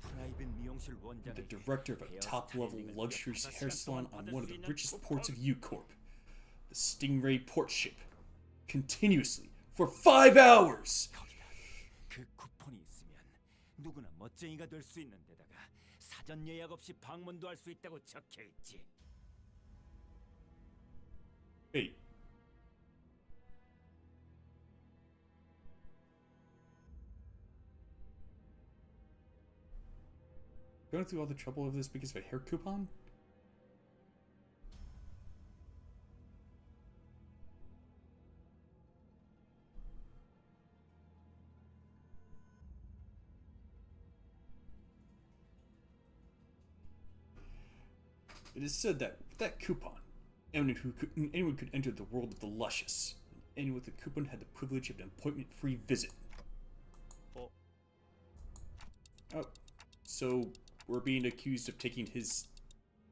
The director of a top-level luxury hair salon on one of the richest ports of U-Corp, the Stingray port ship, continuously for 5 hours. Hey. Going through all the trouble of this because of a hair coupon? It is said that with that coupon, anyone could enter the world of the luscious. Anyone with a coupon had the privilege of an appointment-free visit. Oh, so we're being accused of taking his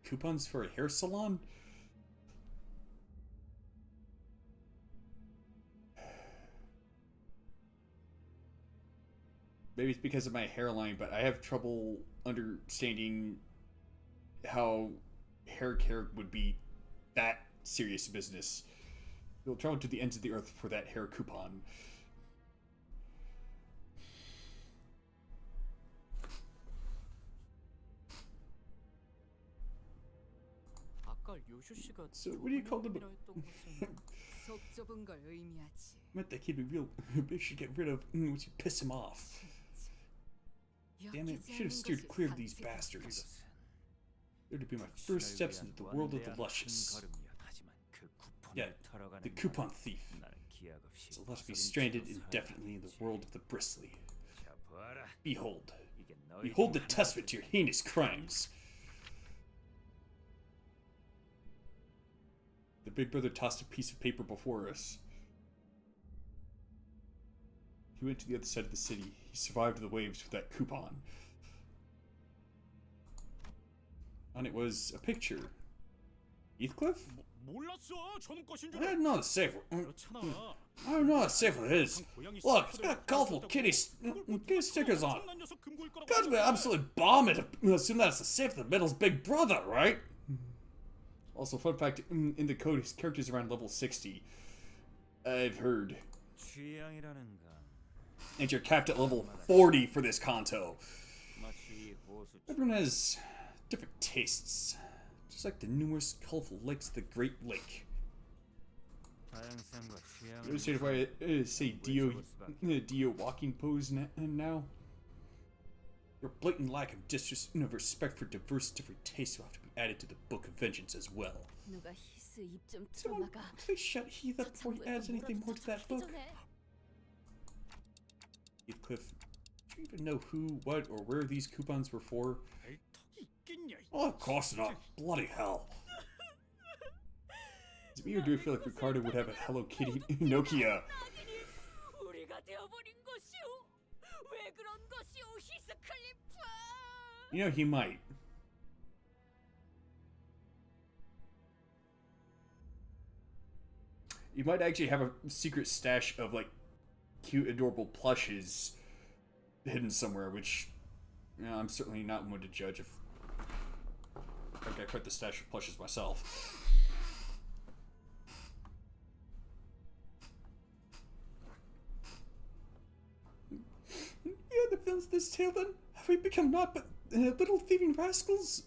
coupons for a hair salon? Maybe it's because of my hairline, but I have trouble understanding how hair care would be that serious business. You'll travel to the ends of the earth for that hair coupon. So what do you call them? Meant that he'd be real. We should get rid of once you piss him off. Damn it! Should have steered clear of these bastards. They're to be my first steps into the world of the luscious. Yeah, the coupon thief. So left to be stranded indefinitely in the world of the bristly. Behold. Behold the testament to your heinous crimes. The big brother tossed a piece of paper before us. He went to the other side of the city. He survived the waves with that coupon. And it was a picture. Heathcliff? I don't know the safe. I don't know what safe it is. Look, it's got colorful kitty stickers on it. Got to be absolutely bombing to assume that's the safe of the middle's big brother, right? Also, fun fact, in the code, his character's around level 60. I've heard. And you're capped at level 40 for this Kanto. Everyone has different tastes. Just like the numerous colorful lakes of the Great Lake. You understand why I say Dio walking pose now? Your blatant lack of respect for diverse different tastes will have to be added to the Book of Vengeance as well. Someone, please shut Heath up before he adds anything more to that book. Heathcliff, do you even know who, what, or where these coupons were for? Oh, of course not. Bloody hell. it me or do I feel like Ricardo would have a Hello Kitty Nokia? 우리가 되어버린 것이오. 왜 그런 것이오, 히스클리프? You know, he might. You might actually have a secret stash of, like, cute, adorable plushes hidden somewhere, which, you know, I'm certainly not one to judge if I got quite the stash of plushes myself. Yeah, the films this tale then? Have we become naught but little thieving rascals?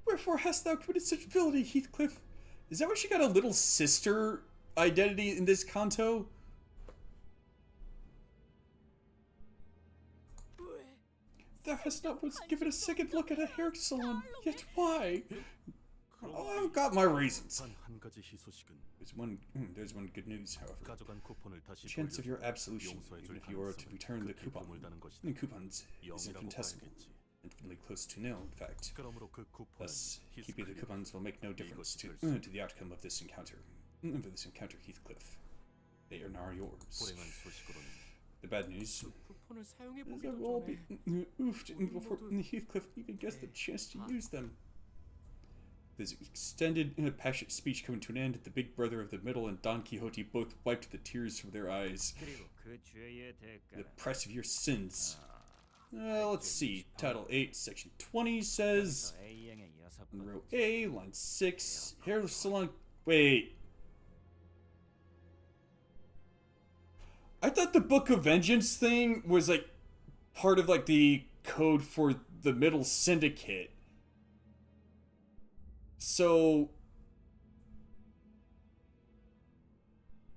Wherefore hast thou committed such villainy, Heathcliff? Is that why she got a little sister identity in this canto? Thou hast not once given a second look at a hair salon, yet why? Oh, I've got my reasons. 한 가지 희소식은 There's one good news, however. 가져간 쿠폰을 다시 Chance of your 돌려주고 absolution, 용서해줄 even if you were to 가능성은 return the 극히 드물다는 coupons, is 영이라고 infinitesimal, 봐야겠지. infinitely close to nil, in fact. 그러므로 그 쿠폰은 Thus, keeping the coupons will make no difference to the outcome of this encounter. For this encounter, Heathcliff, they are now yours. 불행한 소식으로는 The bad news 쿠폰을 사용해 is 보기도 that we'll all 전에 be oofed before Heathcliff even gets the chance to use them. This extended, passionate speech coming to an end, the big brother of the middle and Don Quixote both wiped the tears from their eyes. The price of your sins. Let's see. Title 8, Section 20 says, on row A, line 6, hair salon. Wait. I thought the Book of Vengeance thing was like part of like the code for the Middle Syndicate. So,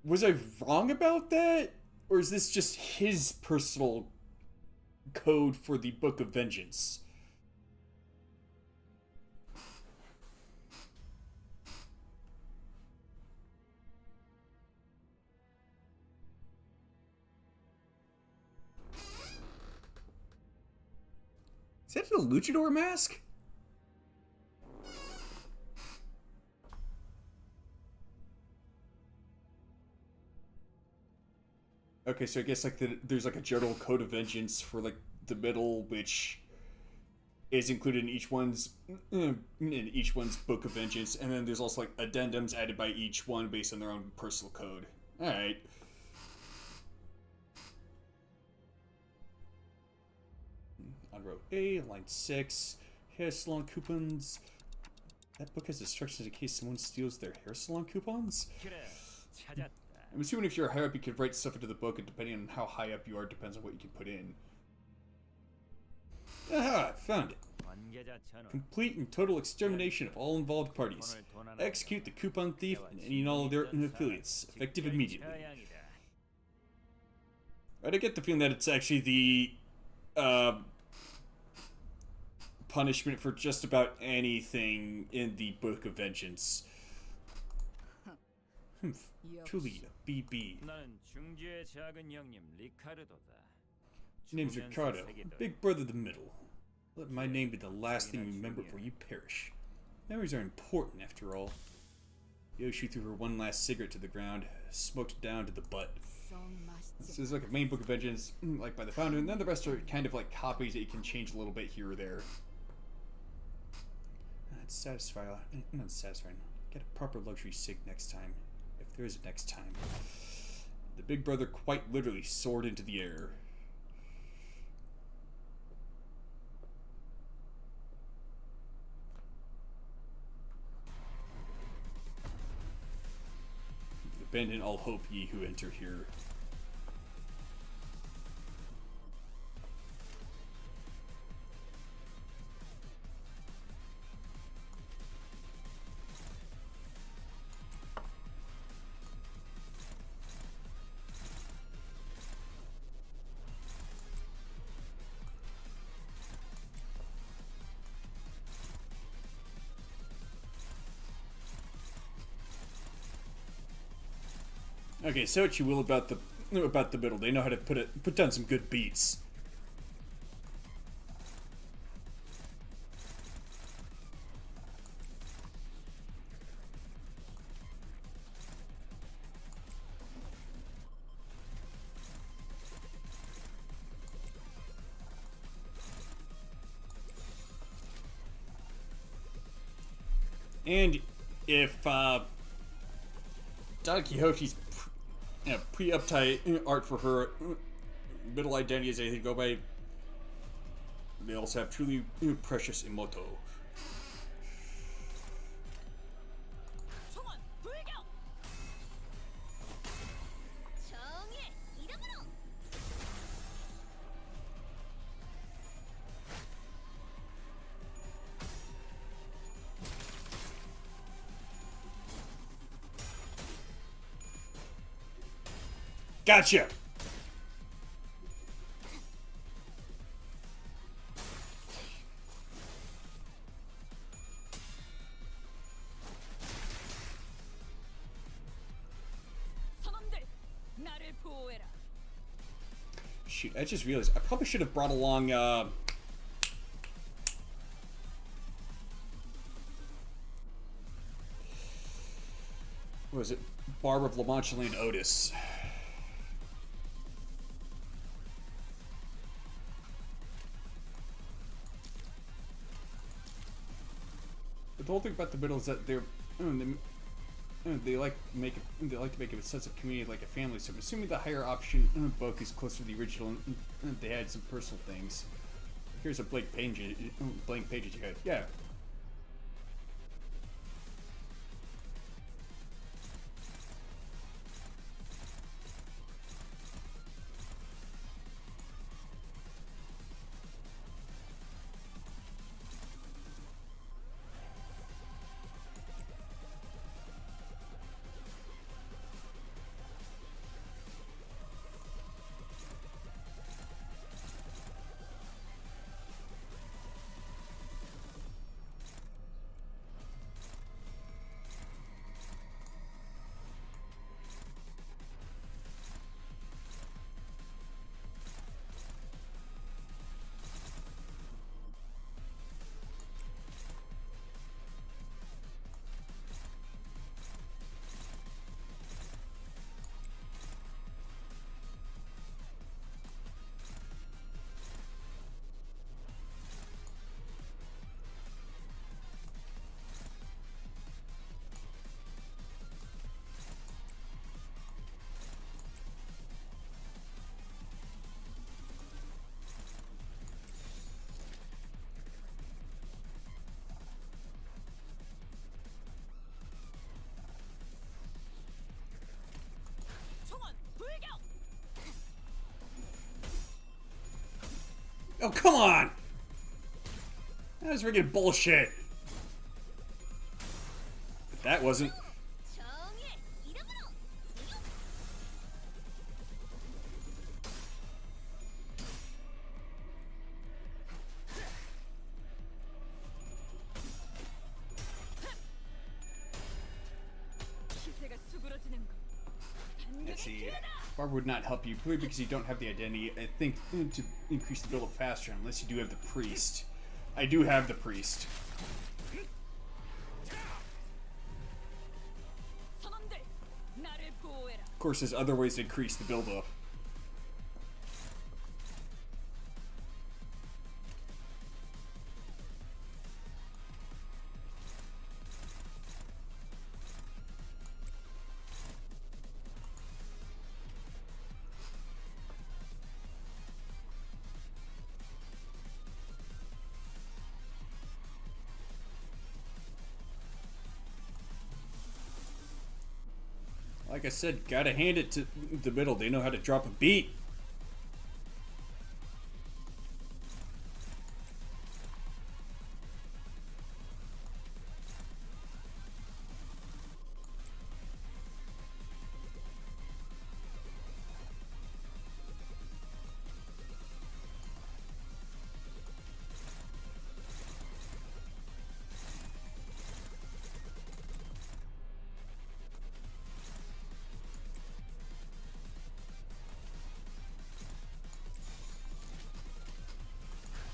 was I wrong about that? Or is this just his personal code for the Book of Vengeance? Is that a luchador mask? Okay, so I guess like there's like a general code of vengeance for like the middle, which is included in each one's book of vengeance, and then there's also like addendums added by each one based on their own personal code. All right. On row A, line 6, hair salon coupons. That book has instructions in case someone steals their hair salon coupons. I'm assuming if you're higher up, you could write stuff into the book, and depending on how high up you are, depends on what you can put in. Aha! Found it. Complete and total extermination of all involved parties. Execute the coupon thief and any and all of their affiliates, effective immediately. I get the feeling that it's actually the punishment for just about anything in the Book of Vengeance. Truly a BB. Name's Ricardo, big brother of the middle. Let my name be the last thing you remember before you perish. Memories are important, after all. Yoshi threw her one last cigarette to the ground, smoked it down to the butt. This is like a main Book of Vengeance, like by the founder, and then the rest are kind of like copies that you can change a little bit here or there. It's satisfying. Not satisfying. Get a proper luxury cig next time. If there is a next time. The big brother quite literally soared into the air. Abandon all hope, ye who enter here. Okay, say what you will about the middle. They know how to put down some good beats. And if Don Quixote's pre-uptight art for her middle identity is anything to go by, they also have truly precious Imoto. 총원 불격. 정의 이름으로. Gotcha! 선원들 나를 보호해라. Shoot, I just realized I probably should have brought along, what was it? Barb of La Mancha Lane Otis. But the whole thing about the middle is that they like to make a sense of community, like a family. So I'm assuming the higher option book is closer to the original, and they had some personal things. Here's a blank page you had. Yeah. 총원 불격. Oh, come on! That was freaking bullshit. But that wasn't. 정의 이름으로. 기세가 수그러지는 것. Let's see. Barb would not help you, purely because you don't have the identity. I think to increase the build up faster, unless you do have the priest. I do have the priest. 선원들 나를 보호해라. Of course, there's other ways to increase the build up. Like I said, gotta hand it to the middle. They know how to drop a beat.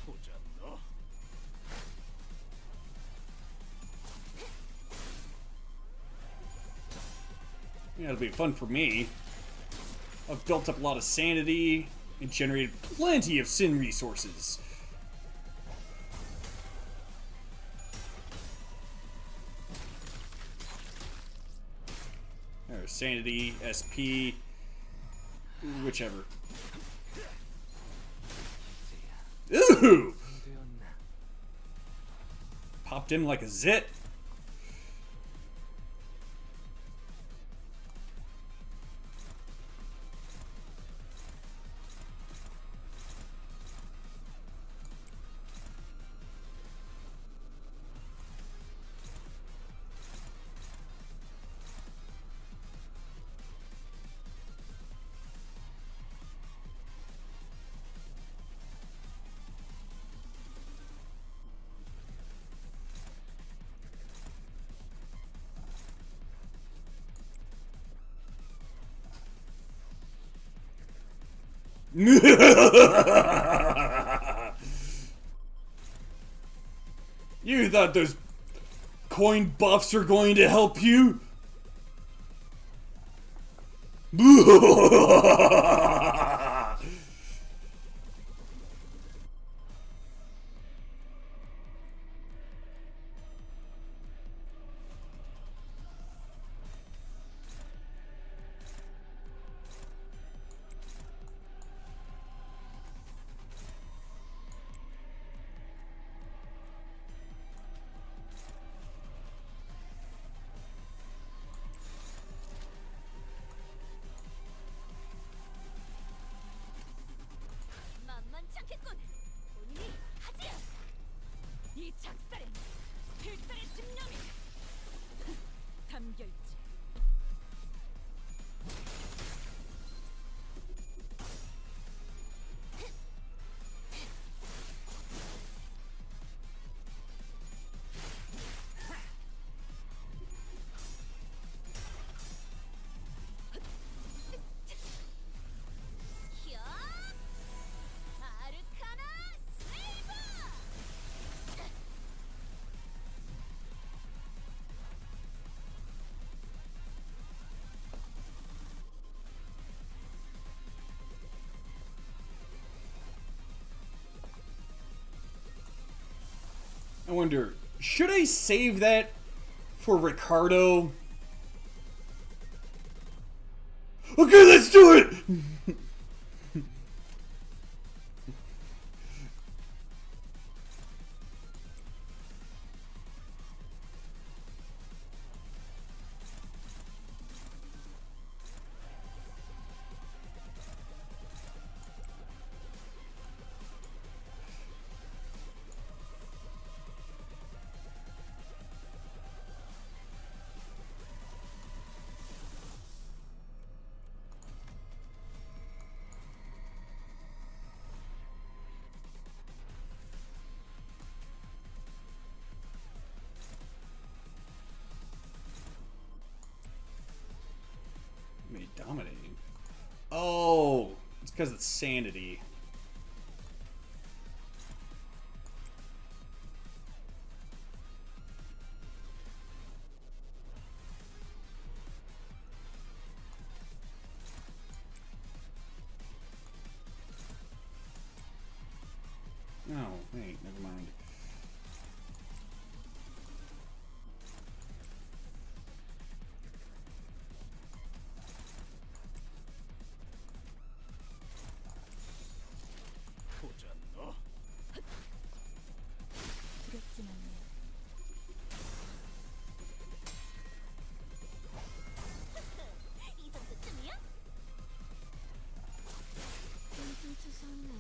보자 너. Yeah, it'll be fun for me. I've built up a lot of sanity and generated plenty of sin resources. sanity, SP, whichever. Ooh! 되었나? Popped him like a zit. You thought those coin buffs are going to help you? 만만찮겠군. 본인이 하지. 이 작살엔 필살의 집념이 담겨 있지. 아르카나 세이버! I wonder, should I save that for Ricardo? Okay, let's do it! Made dominating. Oh, it's because it's sanity. Oh, wait, never mind. 보자 너. 두렵진 않네. 이 정도쯤이야? 좀 추상네.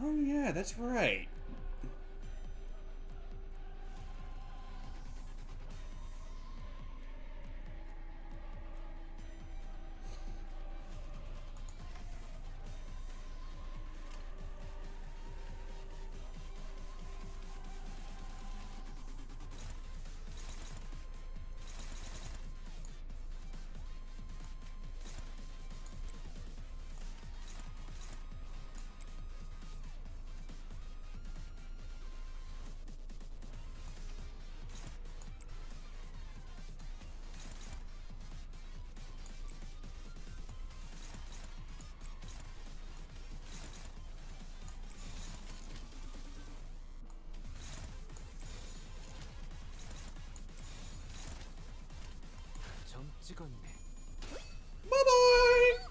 Oh yeah, that's right. 찍었네. Bye-bye!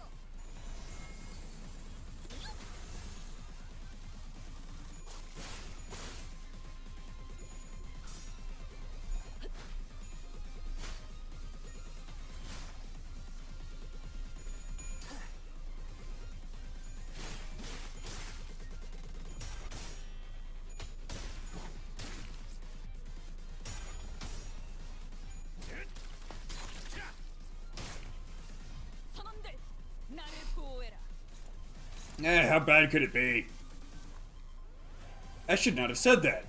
선원들, 나를 보호해라. How bad could it be? I should not have said that.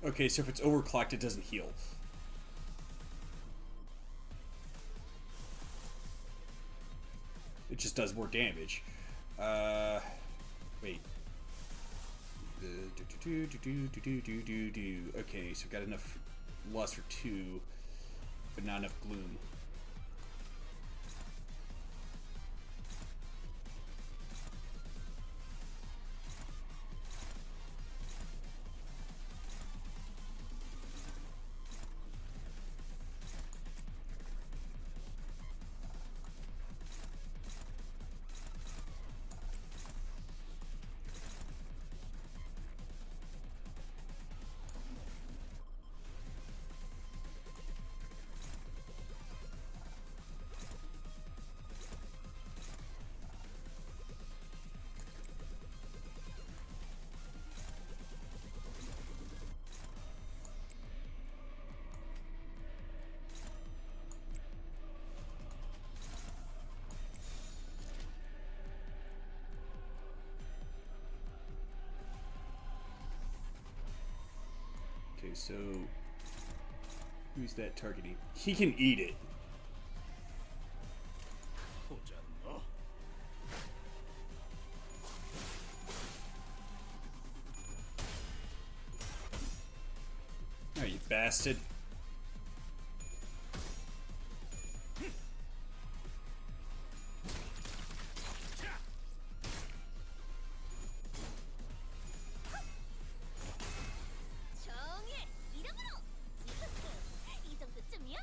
Okay, so if it's overclocked, it doesn't heal. It just does more damage. Wait. Okay, so got enough loss for 2, but not enough gloom. Okay, so who's that targeting? He can eat it. 보자 너. Oh, you bastard. 정의 이름으로. 이 정도쯤이야?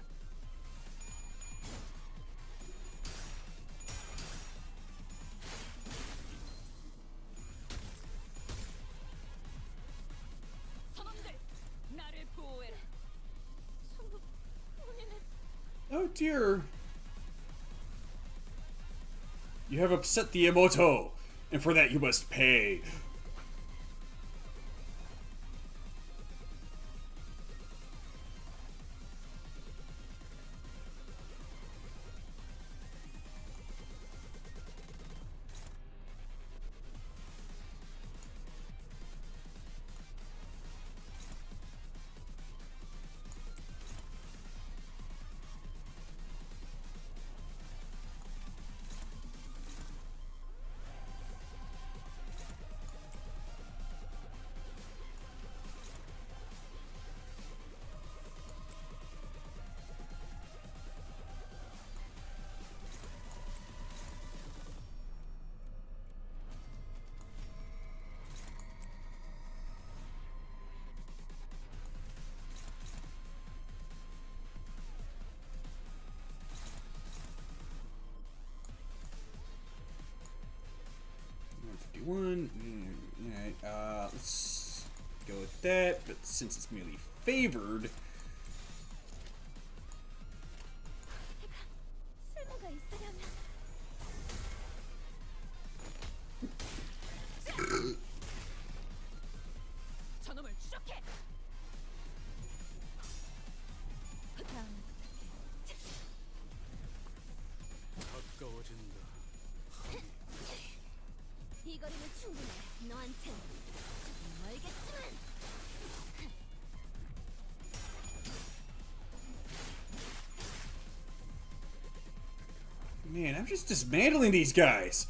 선원들, 나를 보호해라. Oh dear. You have upset the Emoto, and for that you must pay. One. Alright, let's go with that, but since it's merely favored, 쓸모가 있으려면 저놈을 추적해. 다음 가까워진다. 이 거리는 충분해. 너한텐 조금 멀겠지만. man, I'm just dismantling these guys.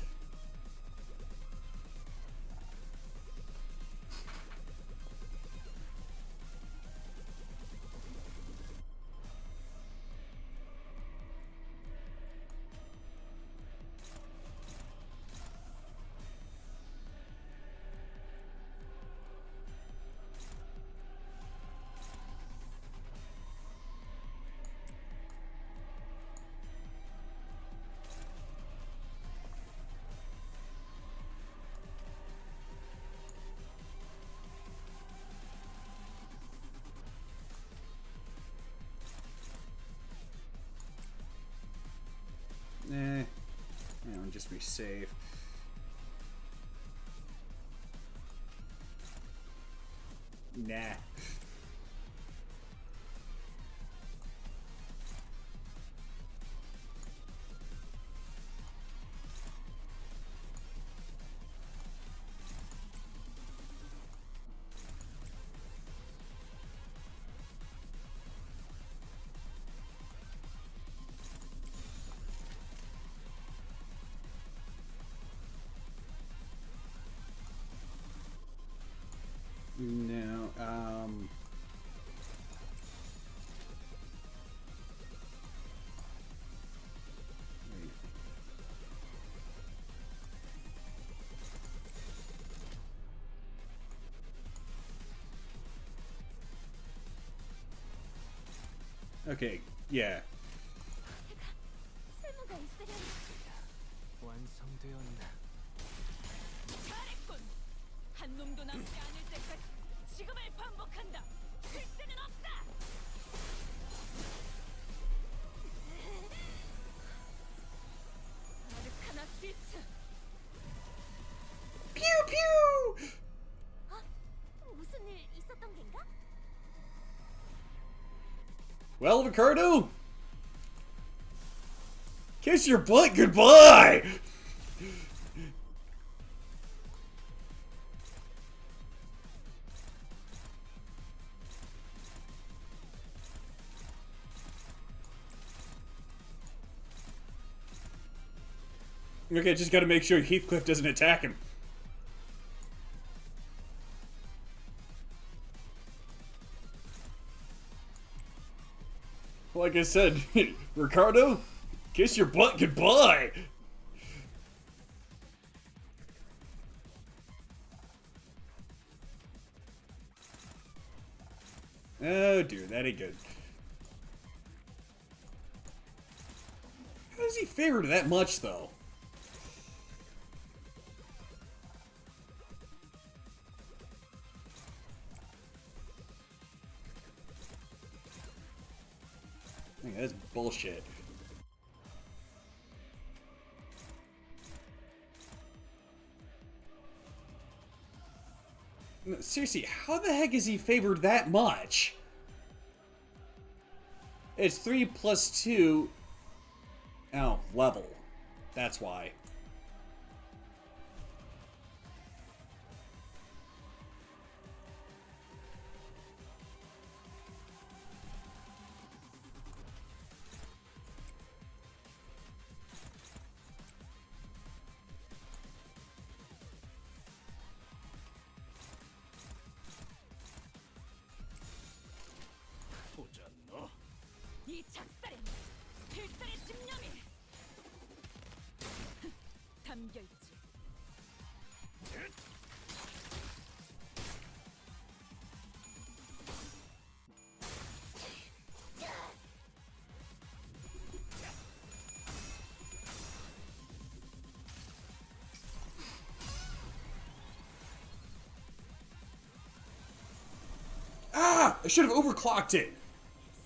just be safe. Nah. No, okay, yeah. 쓸모가 있으려나? 완성되었나? 잘했군. 한 놈도 남지 않을 때까지 지금을 반복한다. 필수는 없다. 아르카나 스위치. Pew pew! 무슨 일 있었던 겐가? Well, Ricardo, kiss your butt goodbye. Okay, just gotta make sure Heathcliff doesn't attack him. Like I said, Ricardo, kiss your butt goodbye. Oh dear, that ain't good. How does he favor that much, though? I think that's bullshit. No, seriously, how the heck is he favored that much? It's 3 plus 2. Oh, level. That's why. 보자 너. 이 작살엔 필살의 집념이 담겨 있지. Ah! I should have overclocked it!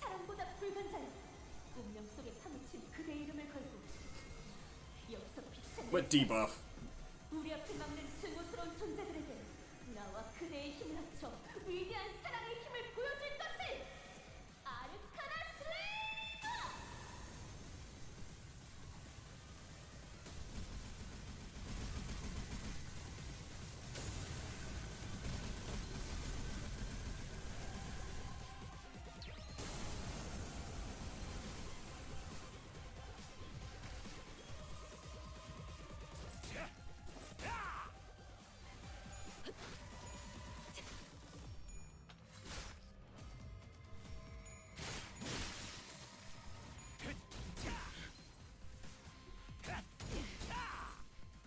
사랑보다 불간사는 운명 속에 파묻힌 그대 이름을 걸고 여기서 빛을 What debuff? 우리 앞을 막는 증오스러운 존재들에게 나와 그대의 힘을 합쳐 위대한 사랑의 힘을 보여줄 것을! 아르카나 슬레이어!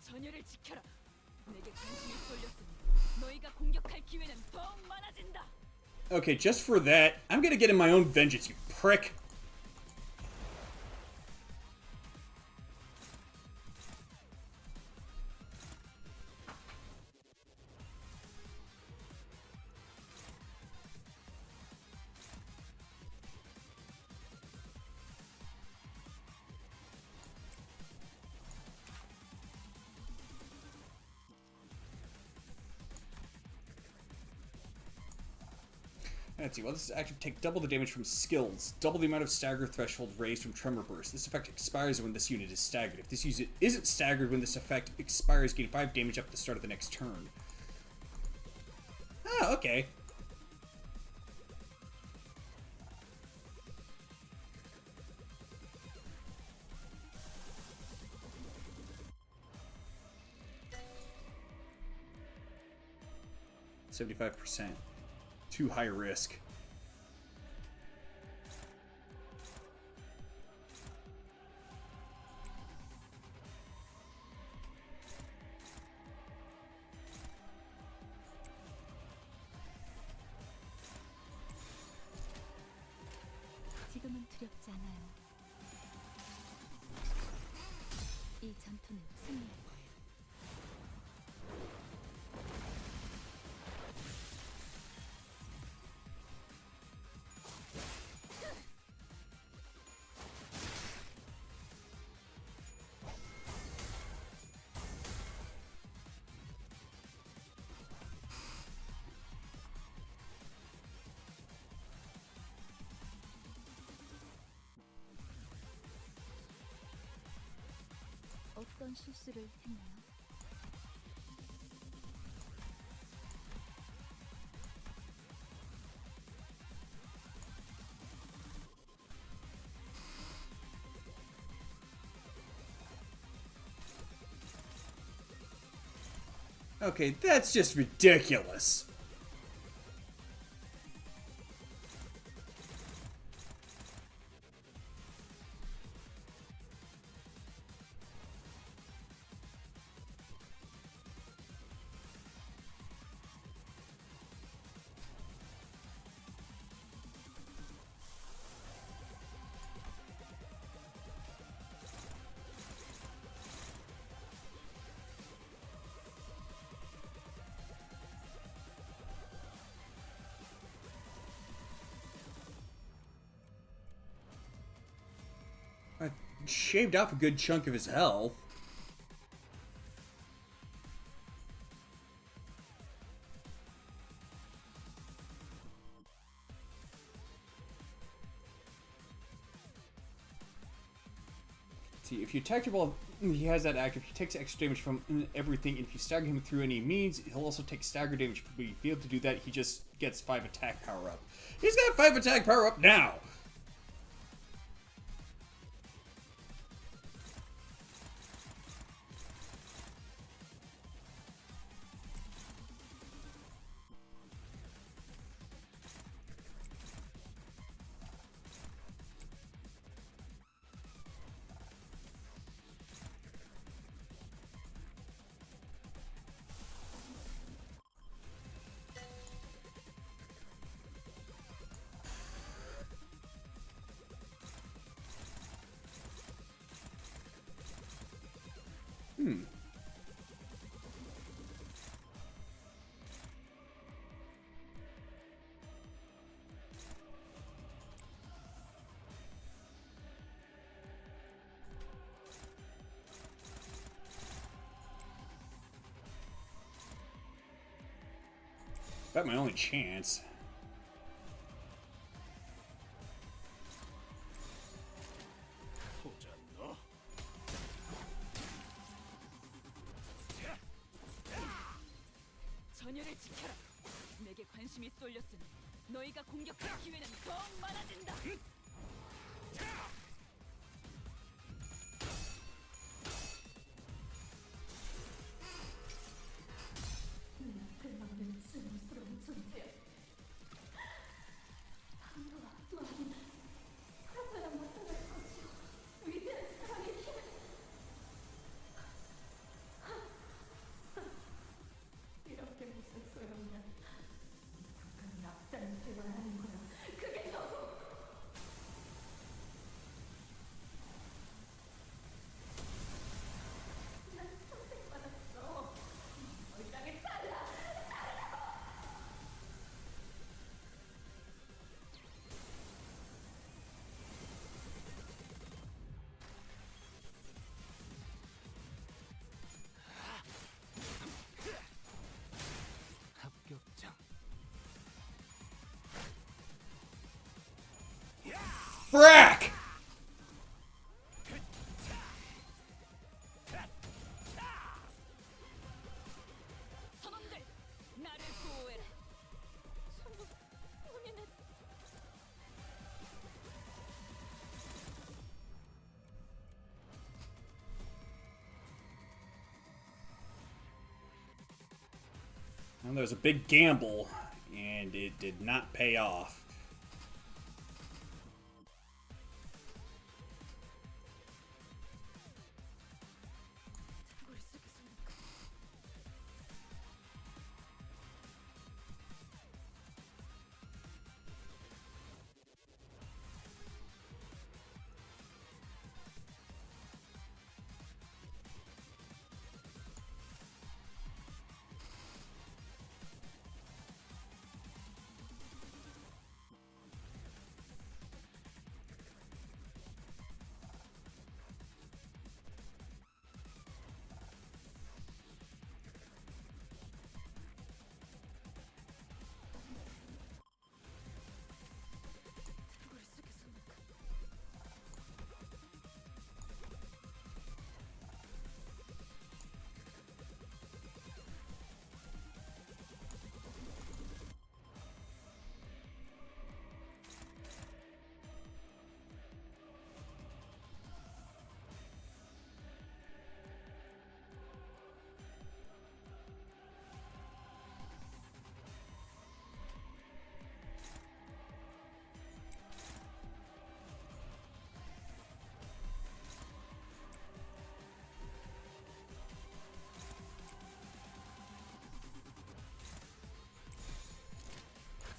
전열을 지켜라. 내게 관심이 쏠렸으니 너희가 공격할 기회는 더욱 많아진다. Okay, just for that, I'm gonna get in my own vengeance, you prick! Let's see. While this is active, take double the damage from skills. Double the amount of stagger threshold raised from Tremor Burst. This effect expires when this unit is staggered. If this unit isn't staggered when this effect expires, gain 5 damage up at the start of the next turn. Ah, okay. %75%. Too high risk. 지금은 두렵지 않아요. 이 전투는 승리할 거예요. 어떤 실수를 했나요? Okay, that's just ridiculous. I shaved off a good chunk of his health. See, if you attack your ball, he has that active. He takes extra damage from everything. And if you stagger him through any means, he'll also take stagger damage. But if you fail to do that, he just gets 5 attack power up. He's got 5 attack power up now. About my only chance. 보자 너. 전열을 지켜라. 내게 관심이 쏠렸으니 너희가 공격할 기회는 더욱 많아진다. 눈앞을 막는 증오스러운 존재야. 한도와 또한 살아서야 나타날 것이오. 위대한 사랑의 힘을. 이렇게 무슨 소용이야. 당근 낙사는 되어야 하는 거야. 그게 너무 Well, there was a big gamble, and it did not pay off.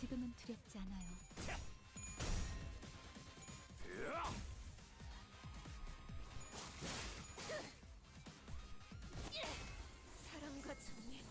지금은 두렵지 않아요. 사랑과 정의.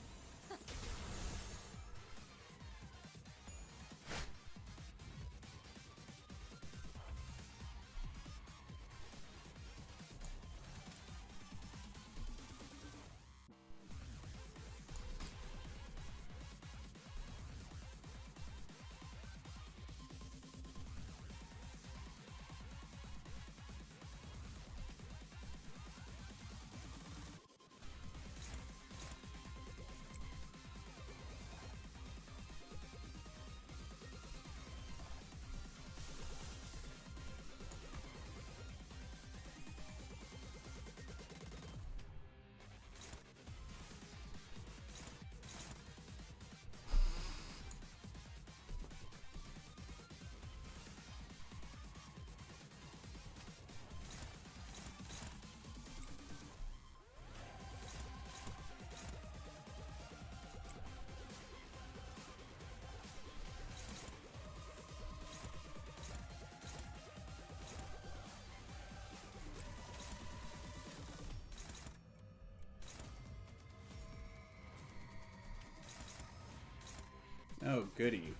Oh, goody.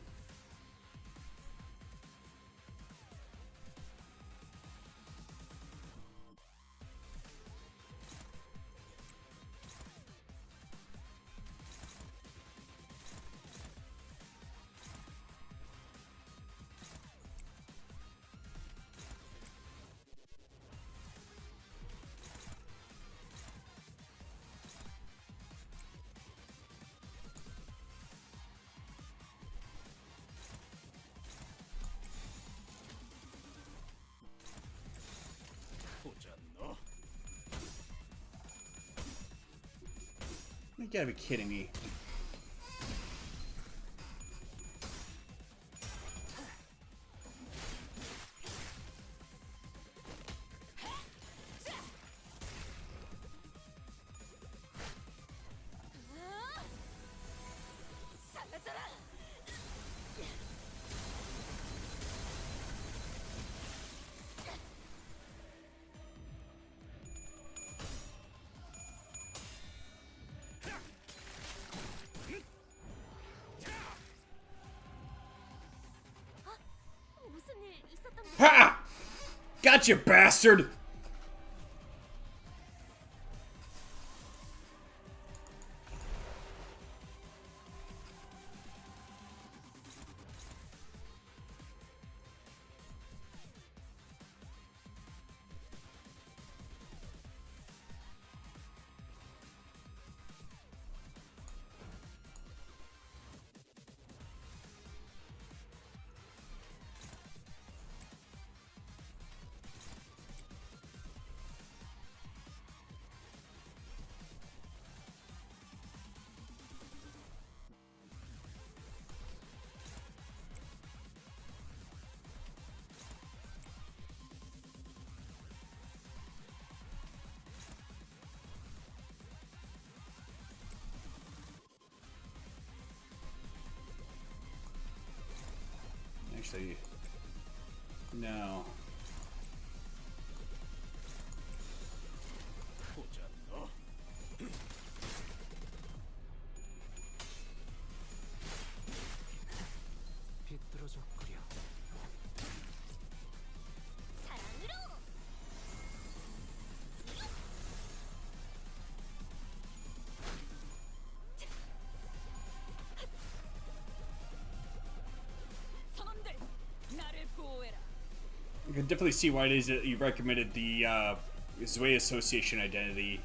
보자 너. You gotta be kidding me. 무슨 일 있었던 거? Ha! Gotcha, bastard! actually. No. 보자 너. 비뚤어져 그려. 사랑으로. 선원들, 나를 보호해라. You can definitely see why it is that you recommended the Zwei Association identity.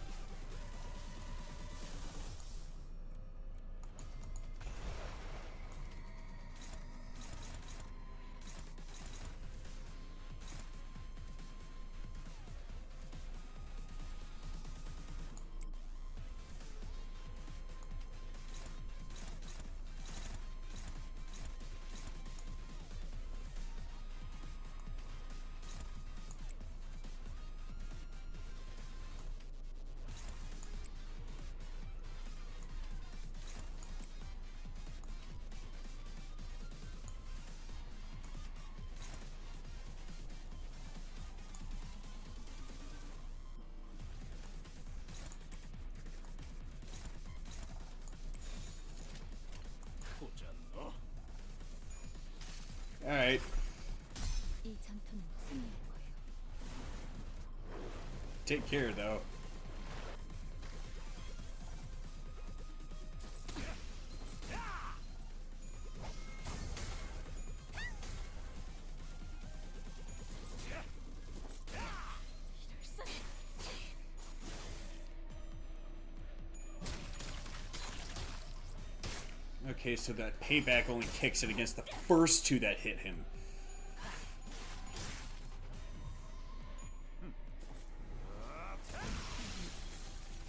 보자 너. Alright. 이 전투는 승리할 거예요. Take care, though. Okay, so that payback only kicks it against the first two that hit him.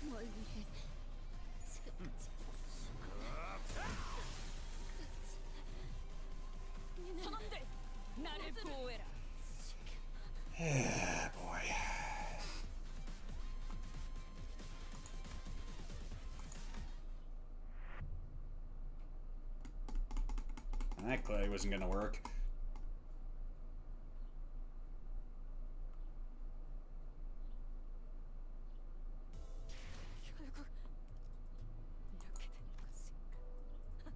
뭘 위해 지금까지 선원들, 나를 보호해라. Ah, boy. That clearly wasn't gonna work. 결국 이렇게 된 것인가?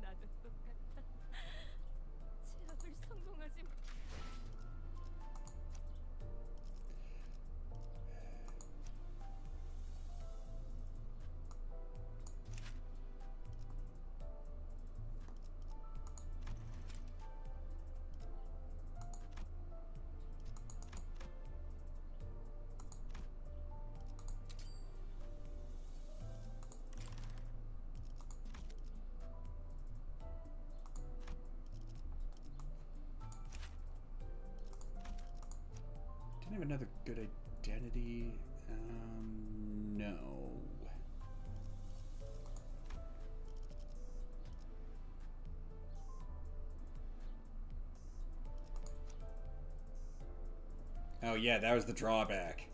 나도 똑같아. 제압을 성공하지 못. Didn't have another good identity. No. Oh yeah, that was the drawback.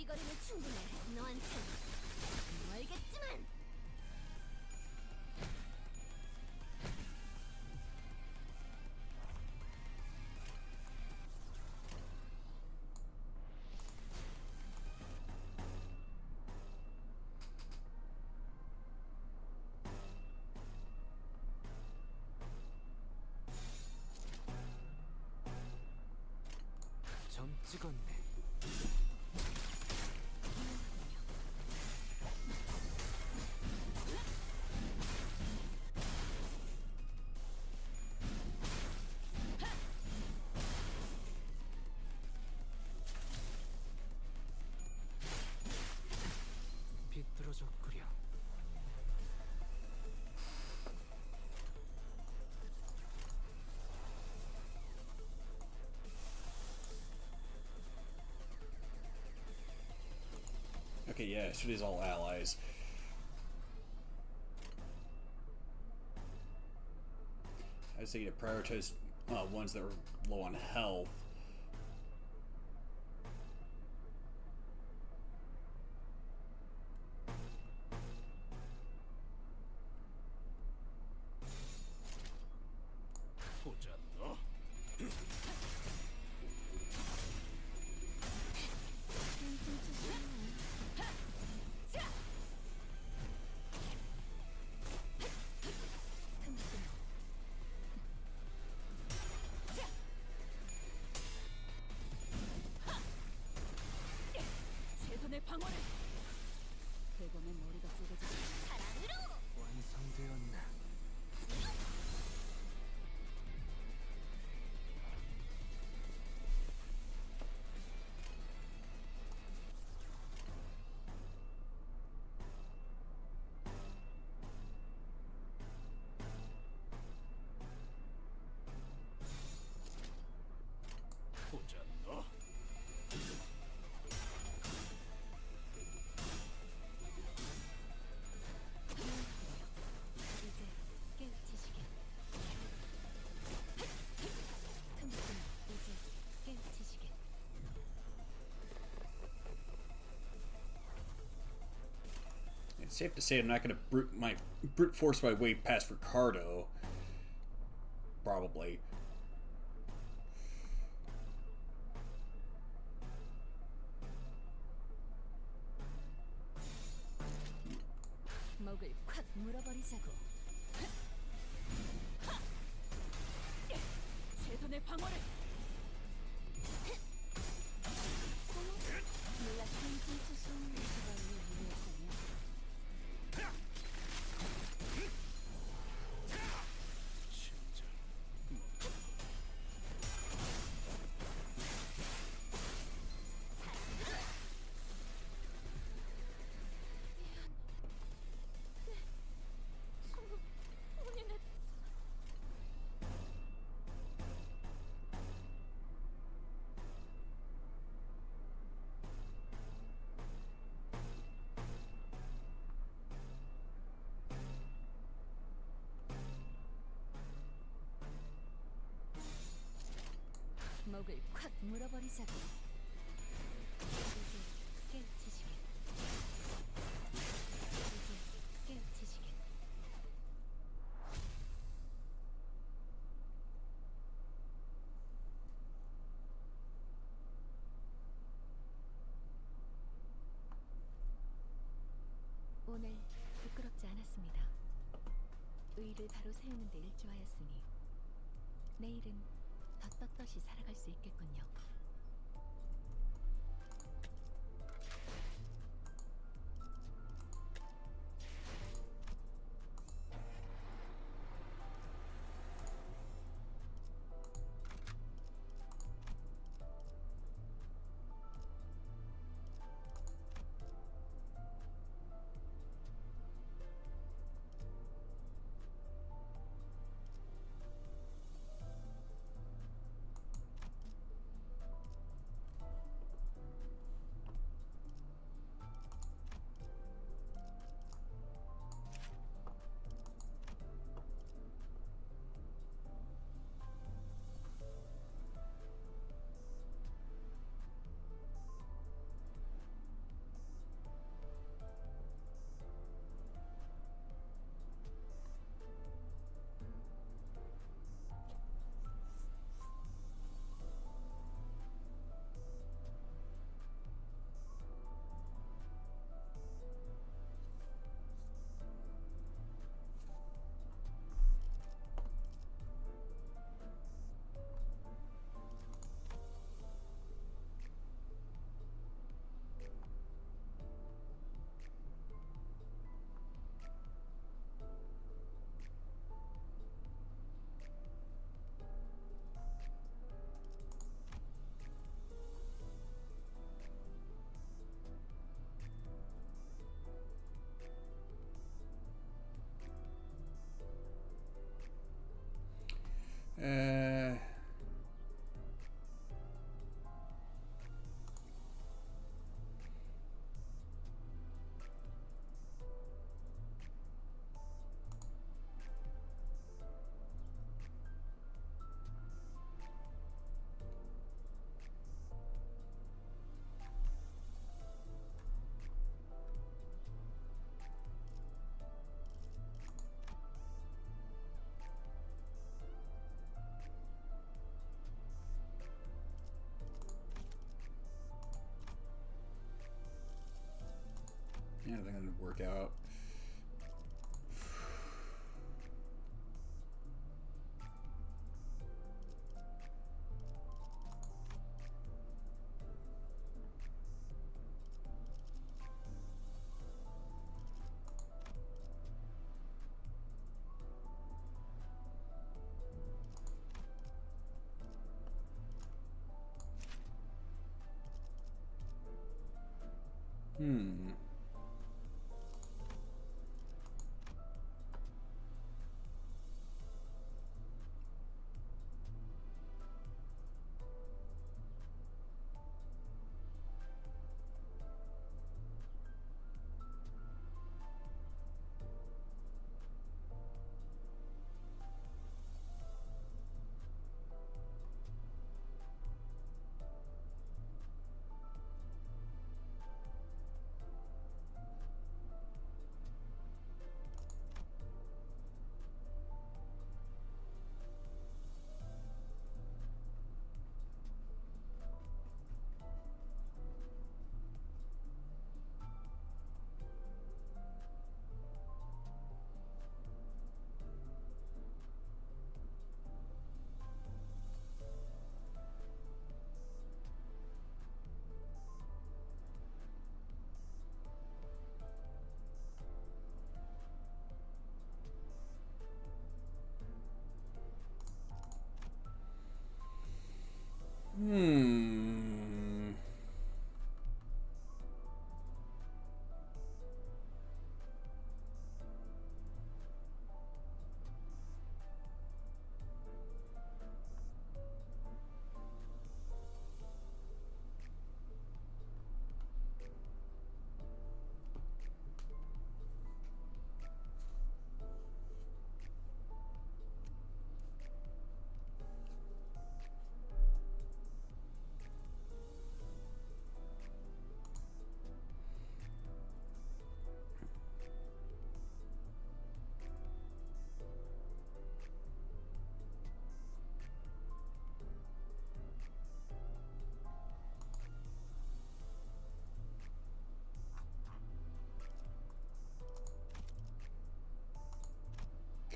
거리는 충분해. 너한텐 멀겠지만. 점 찍었네. 비뚤어져 끓여. Okay, yeah, so it is all allies. I was thinking to prioritize ones that were low on health. 보자 너. 최선의 방어를. 대검의 머리가 쪼개져. 완성되었나? 보자 너. 이제 깨우치시게. 이제 깨우치시게. It's safe to say I'm not going to brute force my way past Ricardo. Probably. 목을 콱 물어버리자고. 최선의 방어를. 몰라 생진투수 그걸로 이해했다면. 진짜. 본인은 목을 콱 물어버리자고. 이제 깨우치시게. 이제 깨우치시게. 오늘 부끄럽지 않았습니다. 의의를 바로 세우는 데 일조하였으니 내일은 더 떳떳이 살아갈 수 있겠군요. Yeah, I think that would work out. Hmm. Hmm.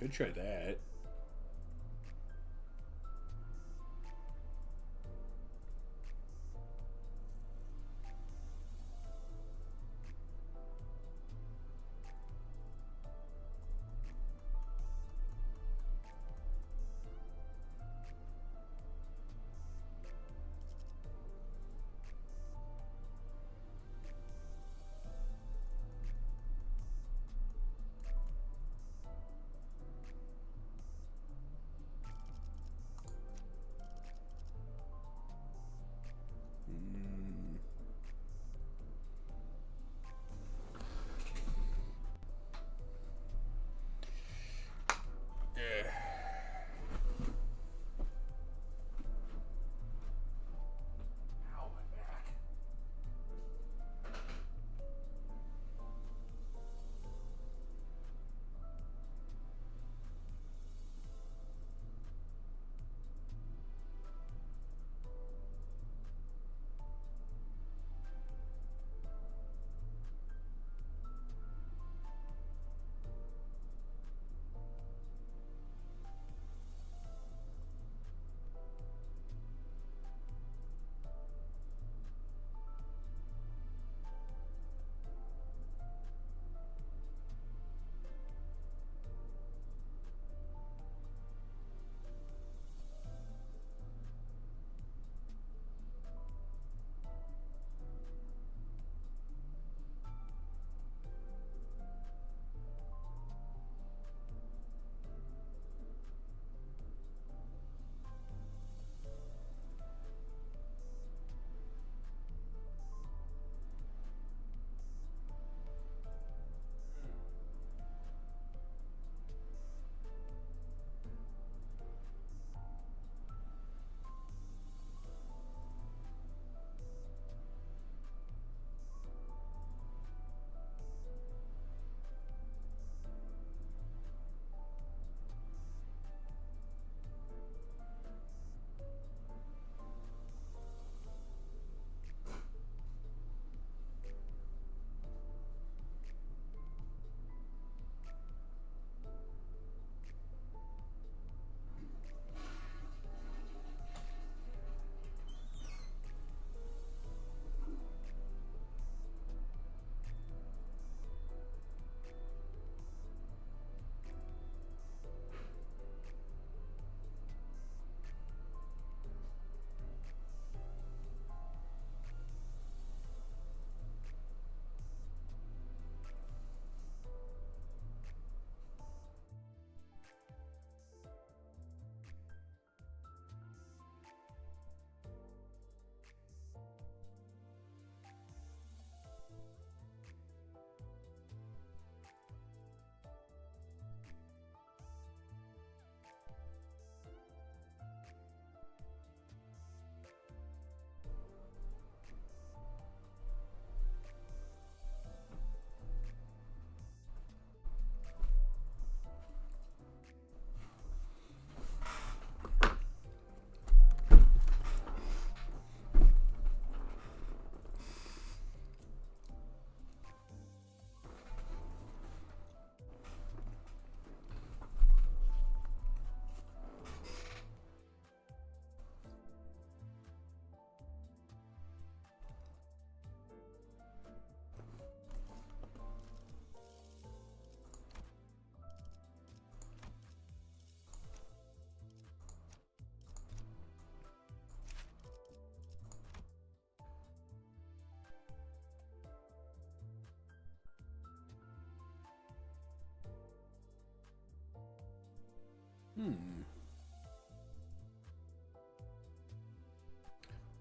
Could try that.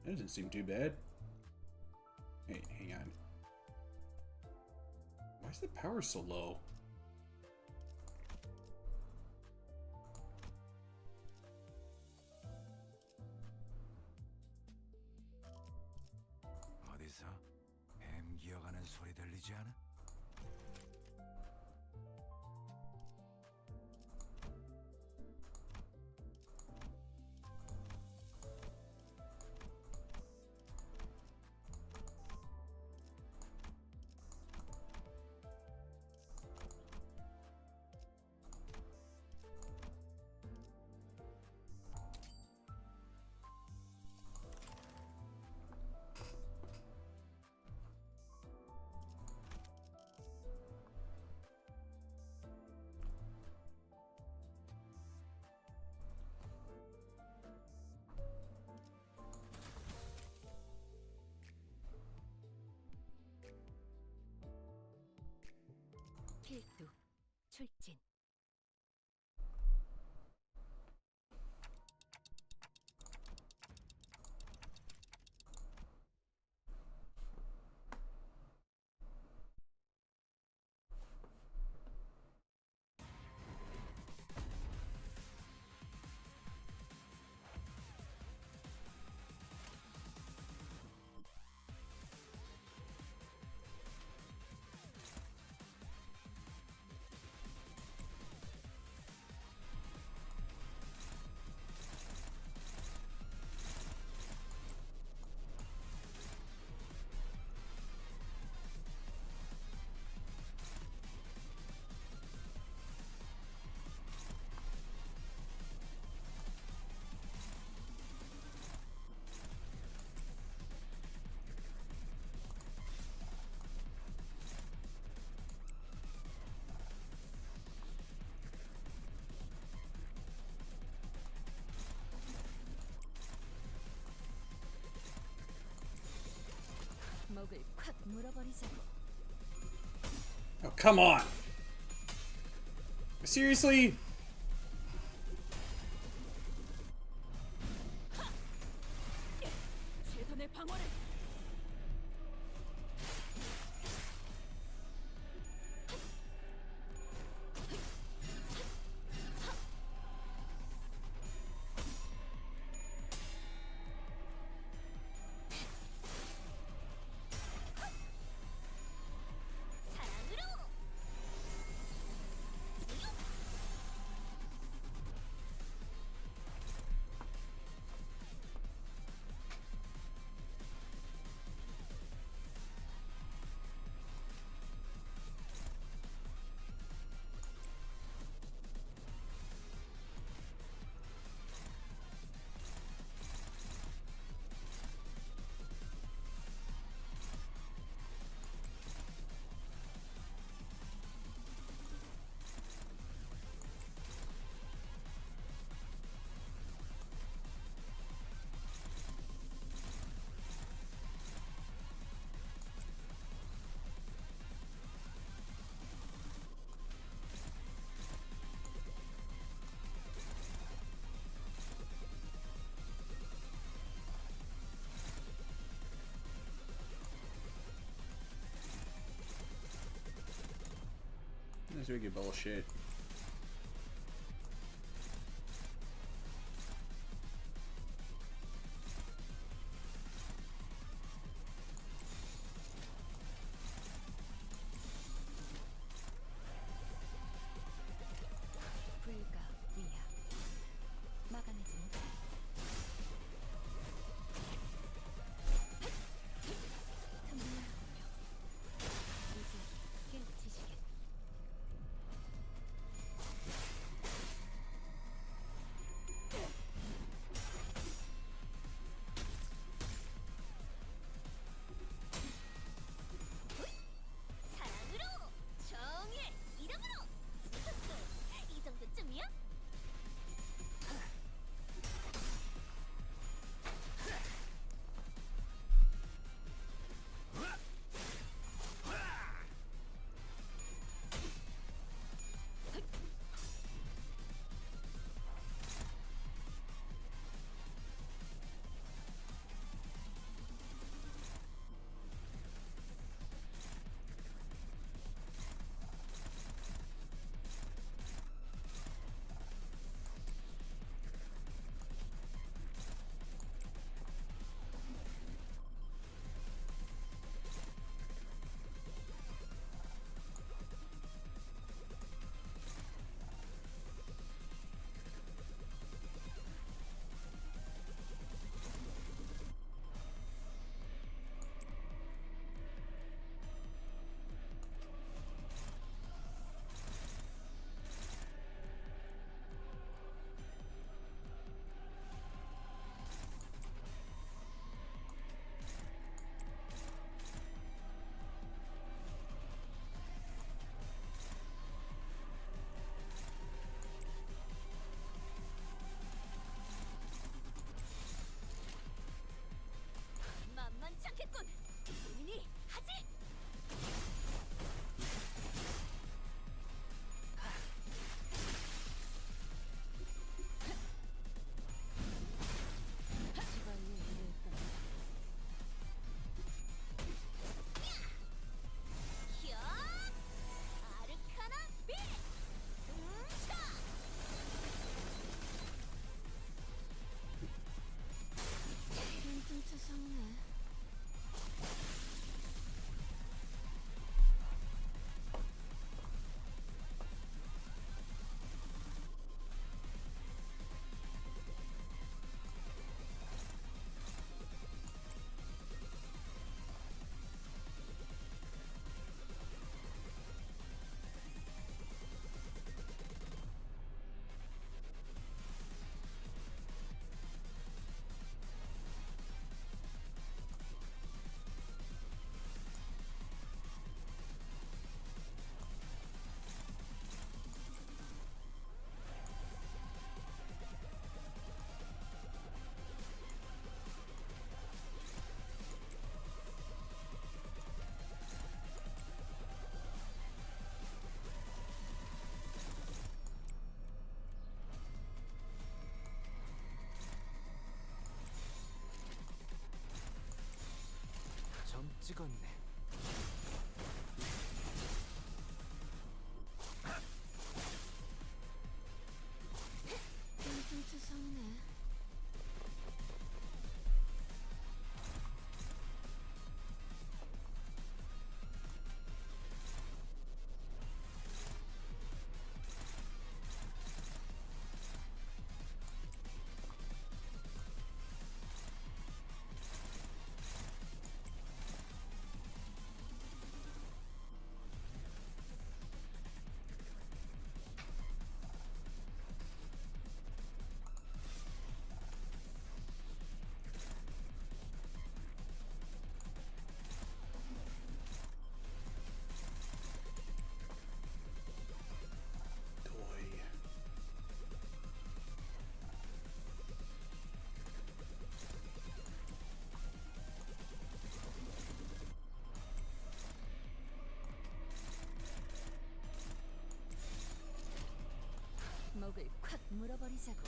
That doesn't seem too bad. Hey, hang on. Why is the power so low? 어디서 뱀 기어가는 소리 들리지 않아? 필두 출진. 먹을 콱 물어버리자고. Oh, come on! Seriously? 최선의 방어를. That's really bullshit. 불가 위야. 막아내지 못해. 탐나군요. 이제 깨우치시겠. 찍었네. 좀 투성이네. Toy. 목을 콱 물어버리자고.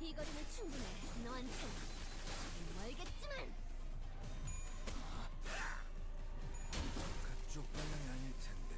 이 거리는 충분해. 너한테 멀겠지만. 그쪽 방향이 아닐 텐데.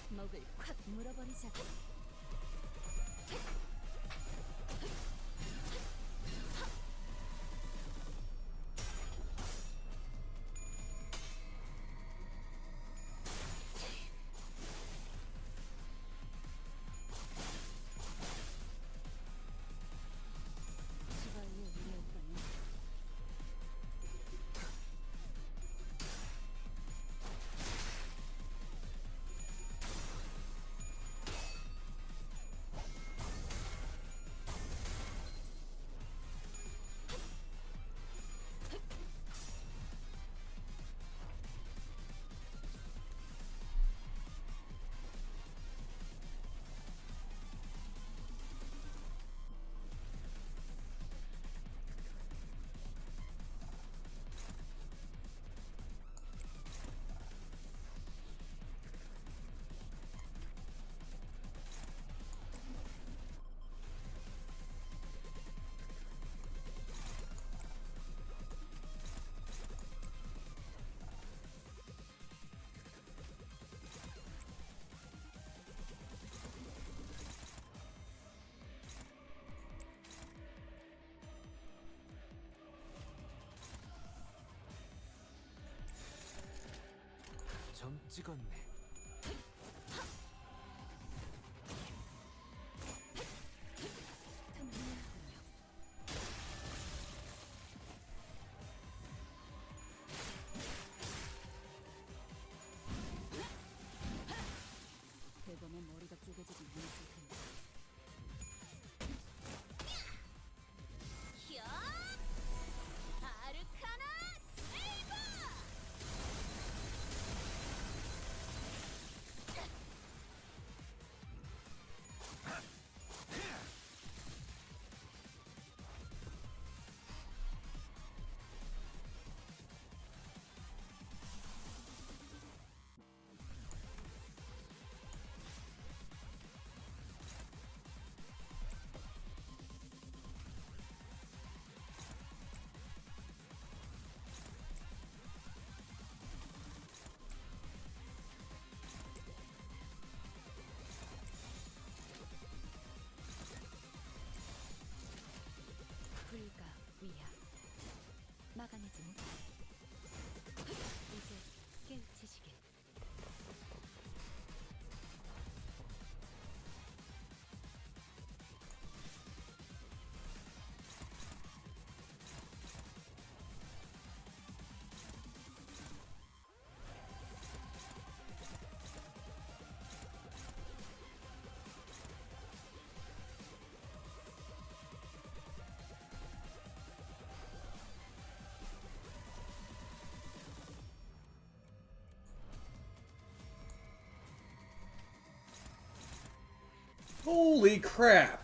목을 콱 물어버리자고. 시발이 우리였다니. 점 찍었네. 대범한 머리가 쪼개지지 않았을 텐데. 히어! 아르카나 세이버! Holy crap!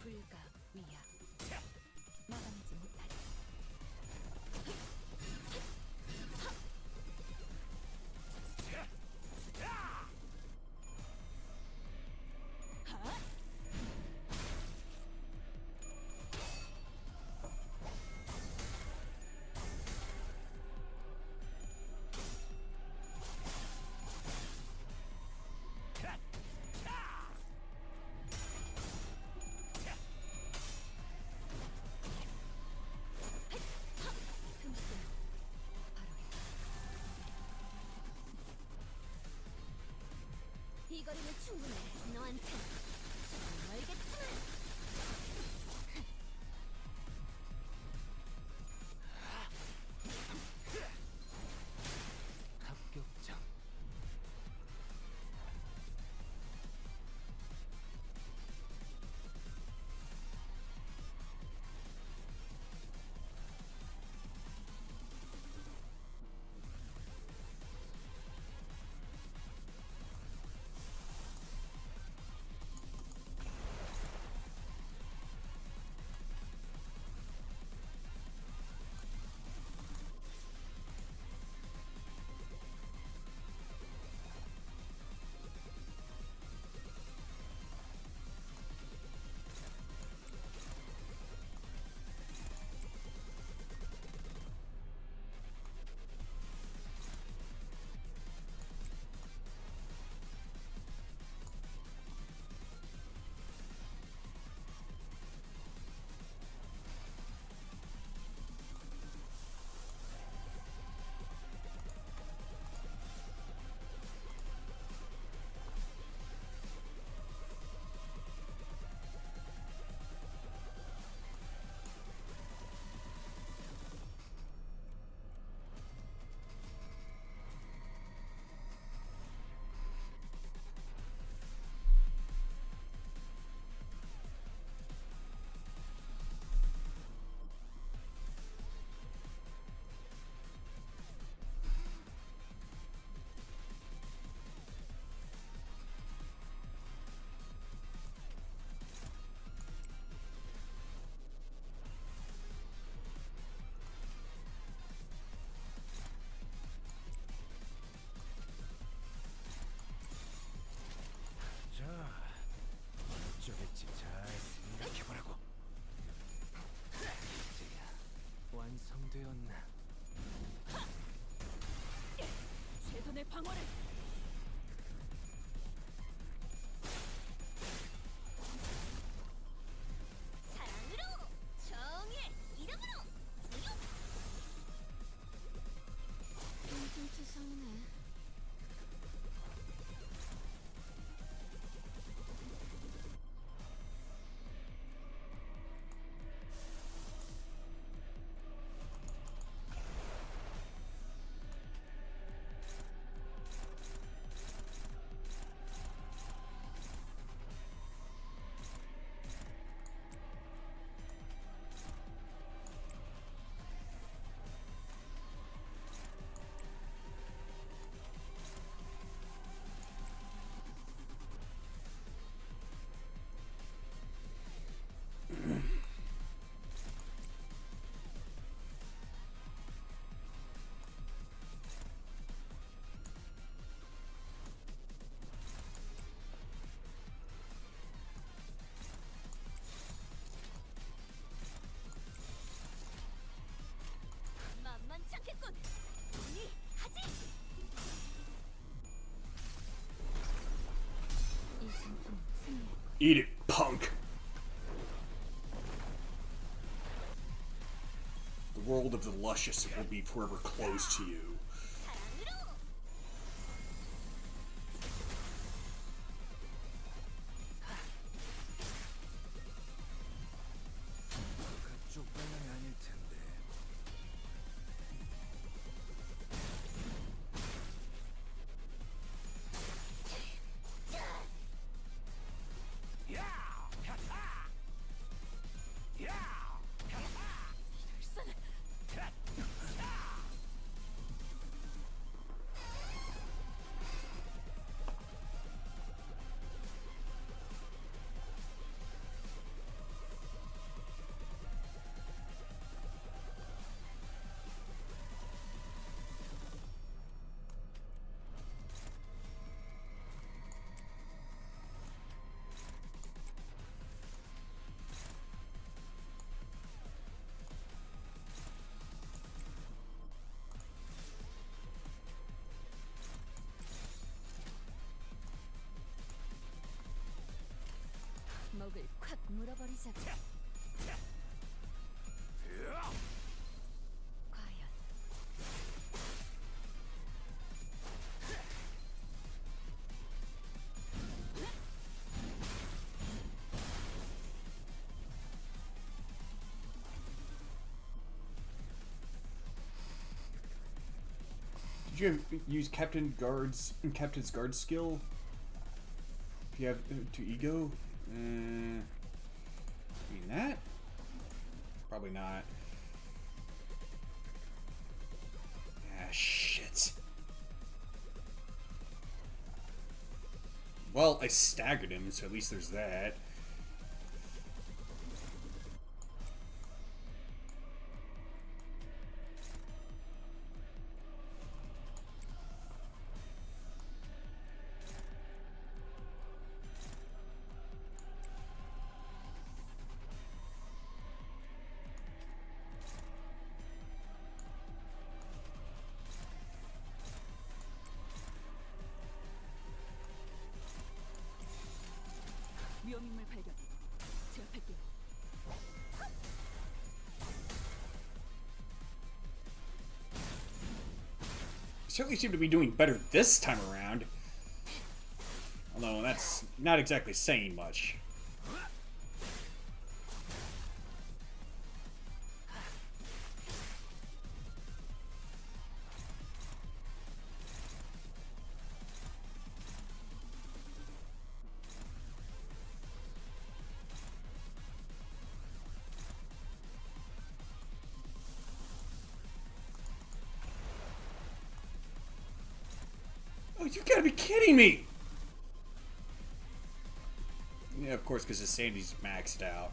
불가 위야 막아내지 못하리. 이 거리는 충분해. 너한테 멀겠지만. 합격점. 자, 어쩌겠지. 잘 생각해보라고. 이제야 완성되었나? 최선의 방어를. 사랑으로 정의의 이름으로 우유. 퉁퉁투성이네. Eat it, punk! The world of the luscious will be forever closed to you. 그쪽 방향이 아닐 텐데. 먹을 콱 물어버리자고. 과연 Did you use Captain's Guard skill? If you have to ego? Mean that? Probably not. Ah, shit. Well, I staggered him, so at least there's that. 위험인물 발견. 제압할게요. Certainly seem to be doing better this time around. Although that's not exactly saying much. Oh, you gotta be kidding me! Yeah, of course, because his Sandy's maxed out.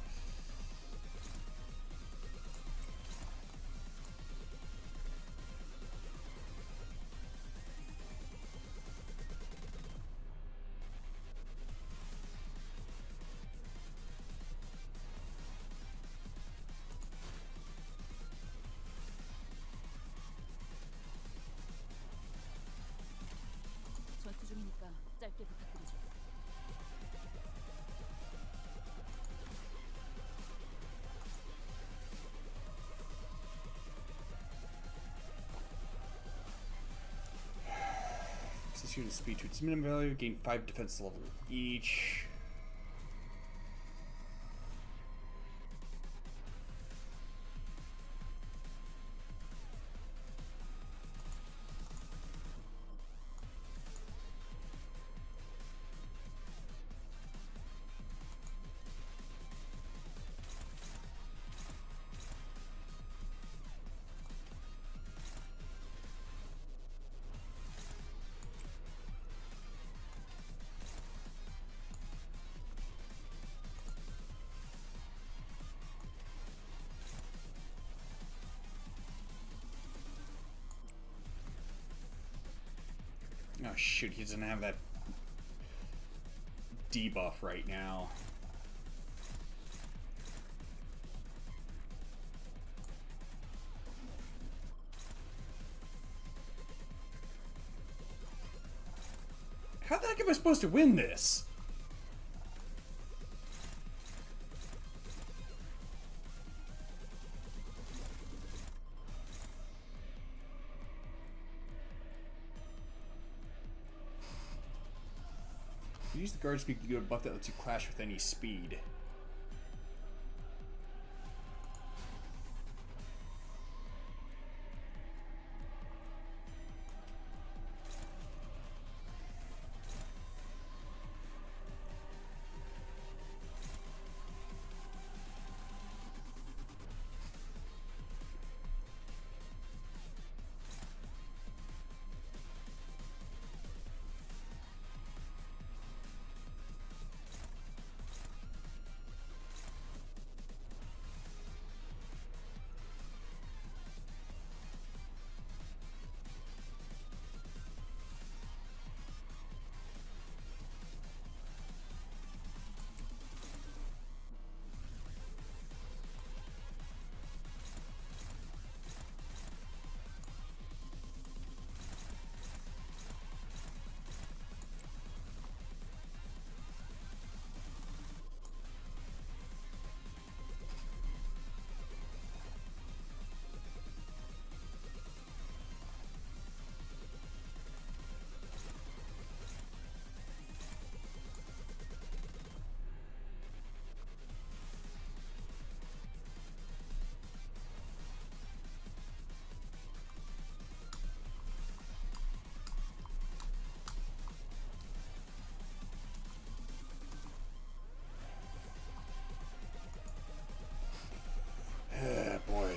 전투 중이니까 짧게 부탁드리죠. This unit speed to its minimum value, gain 5 defense level each. Oh shoot, he doesn't have that debuff right now. How the heck am I supposed to win this? Use the guard speed to get a buff that lets you clash with any speed. Boy.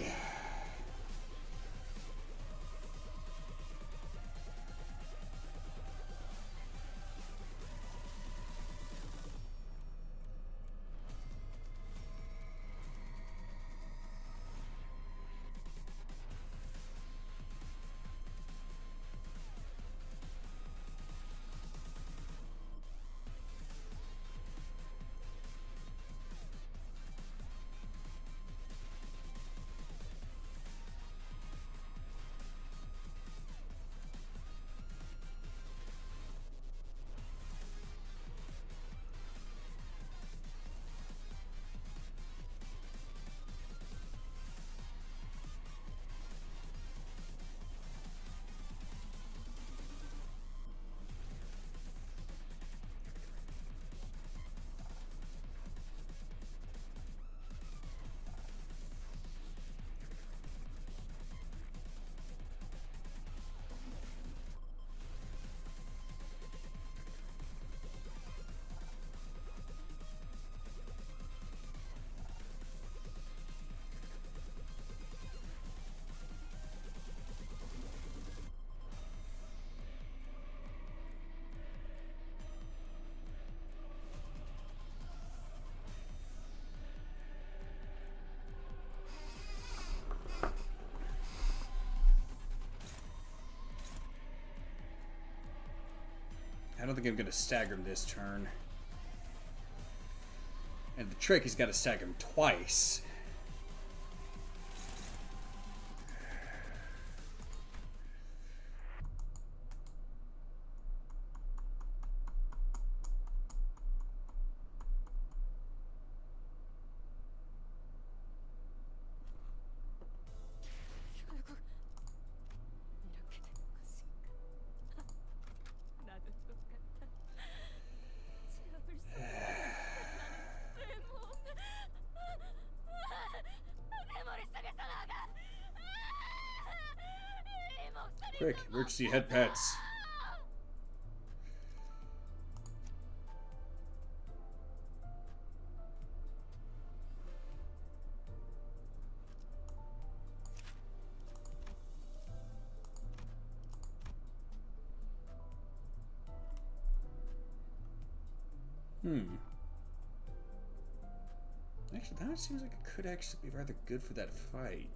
I don't think I'm going to stagger him this turn. And the trick is got to stagger him twice. 결국 이렇게 된 것인가? 나도 똑같아. 잡을 수 없는 나는 쇠몸. 내 머릿속에서 나가. 이 목소리. Quick, emergency head pats. Actually, that seems like it could actually be rather good for that fight.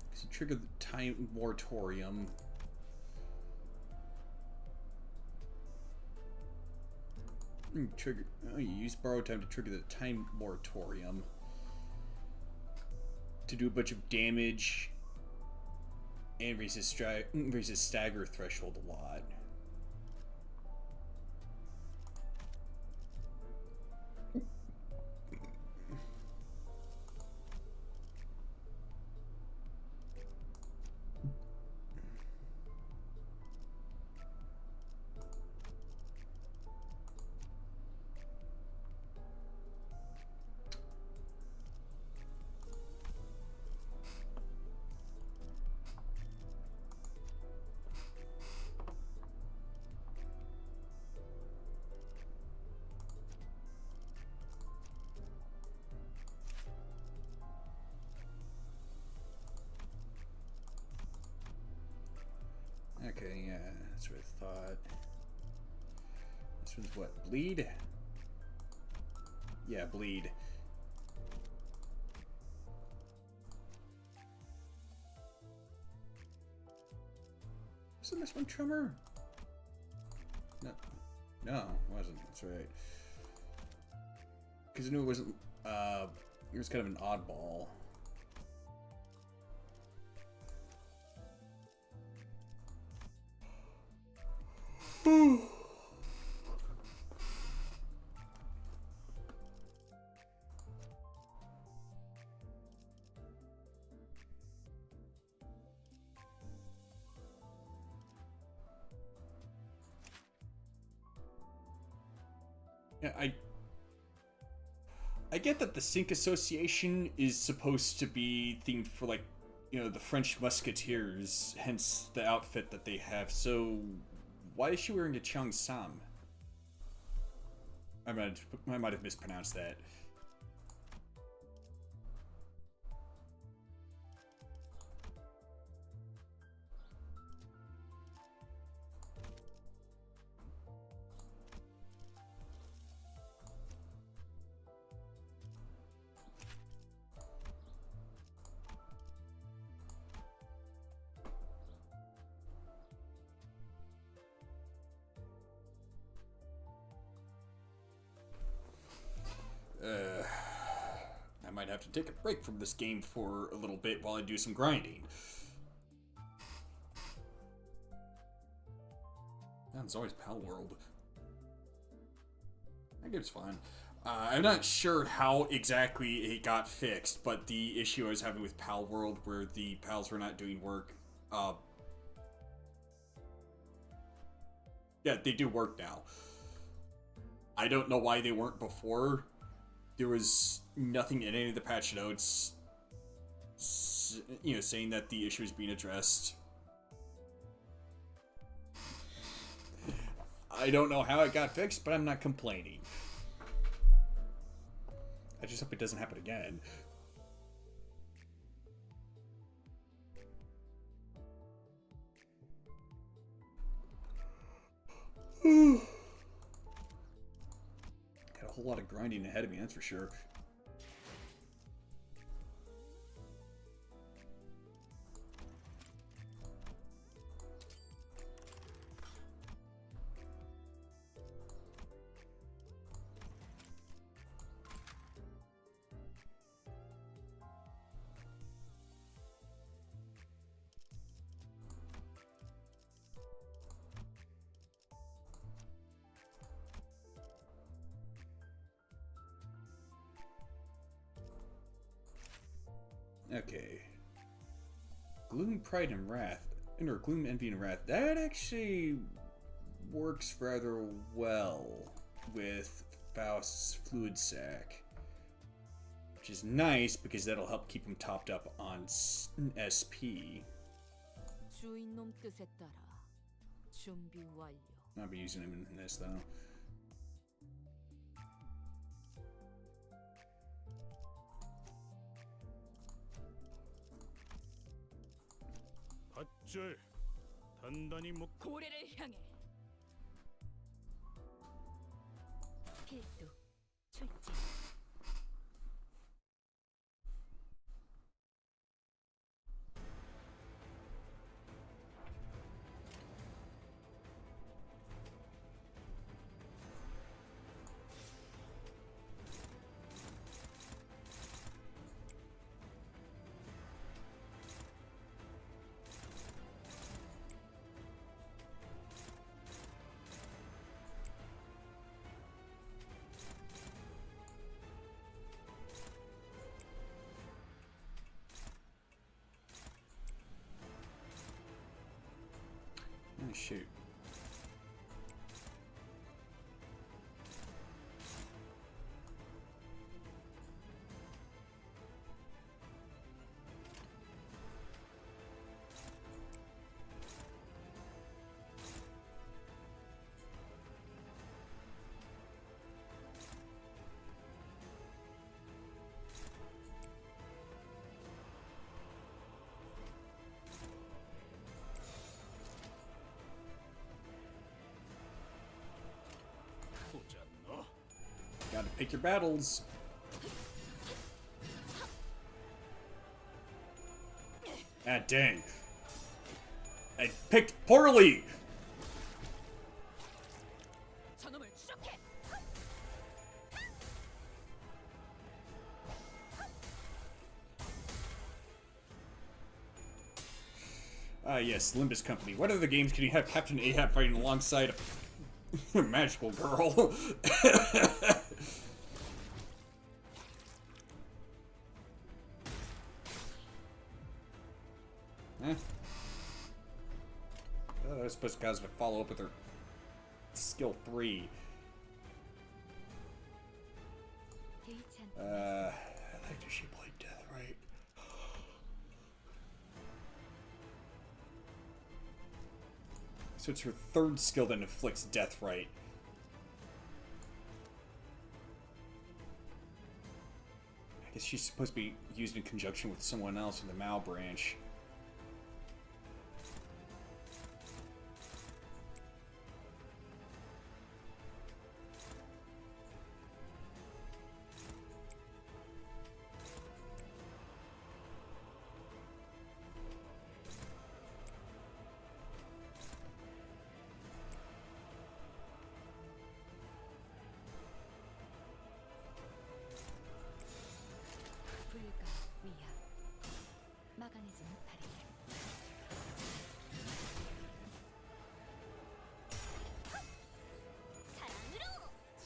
Because you trigger the time moratorium. Trigger. Oh, you use borrowed time to trigger the time moratorium to do a bunch of damage. And raises stagger threshold a lot. That's what I thought. This one's what? Bleed? Yeah, bleed. Wasn't this one Tremor? No. No, it wasn't. That's right. Because I knew it wasn't, it was kind of an oddball. Yeah, I get that the Sync Association is supposed to be themed for, like, you know, the French Musketeers, hence the outfit that they have. So why is she wearing a Cheong Sam? I might have mispronounced that. I might have to take a break from this game for a little bit while I do some grinding. Man, there's always Pal World. That game's fun. I'm not sure how exactly it got fixed, but the issue I was having with Pal World, where the pals were not doing work, yeah, they do work now. I don't know why they weren't before. There was nothing in any of the patch notes, you know, saying that the issue is being addressed. I don't know how it got fixed, but I'm not complaining. I just hope it doesn't happen again. Got a whole lot of grinding ahead of me, that's for sure. Okay. Gloom, Pride, and Wrath. Or Gloom, Envy, and Wrath. That actually works rather well with Faust's Fluid Sac. Which is nice because that'll help keep him topped up on SP. 주인놈 뜻에 따라 준비 완료. I'll be using him in this though. 밧줄 단단히 묶. 고래를 향해 필두 출제. Oh, shoot. Pick your battles. Ah, dang. I picked poorly! 저놈을 추적해. Ah, yes, Limbus Company. What other games can you have Captain Ahab fighting alongside a magical girl? Eh. I was supposed to cause her to follow up with her skill 3. I liked how she played Death, right? So it's her third skill that inflicts death right. I guess she's supposed to be used in conjunction with someone else in the Mao branch. 불가 위야 막아내지 못하리. 사랑으로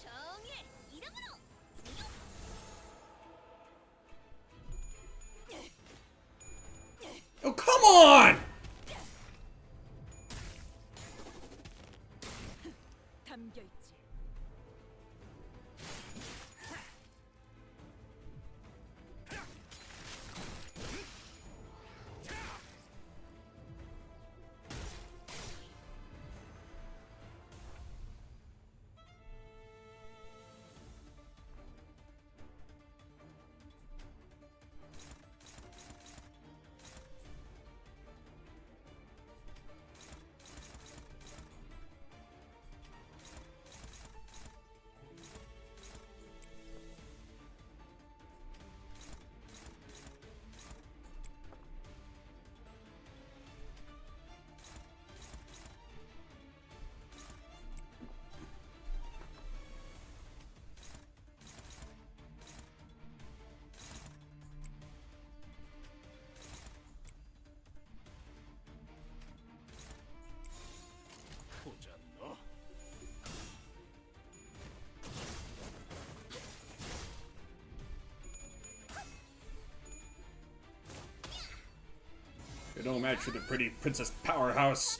정의의 이름으로 Oh, come on! 담겨 있지. 보자 너. You're no match for the pretty Princess Powerhouse.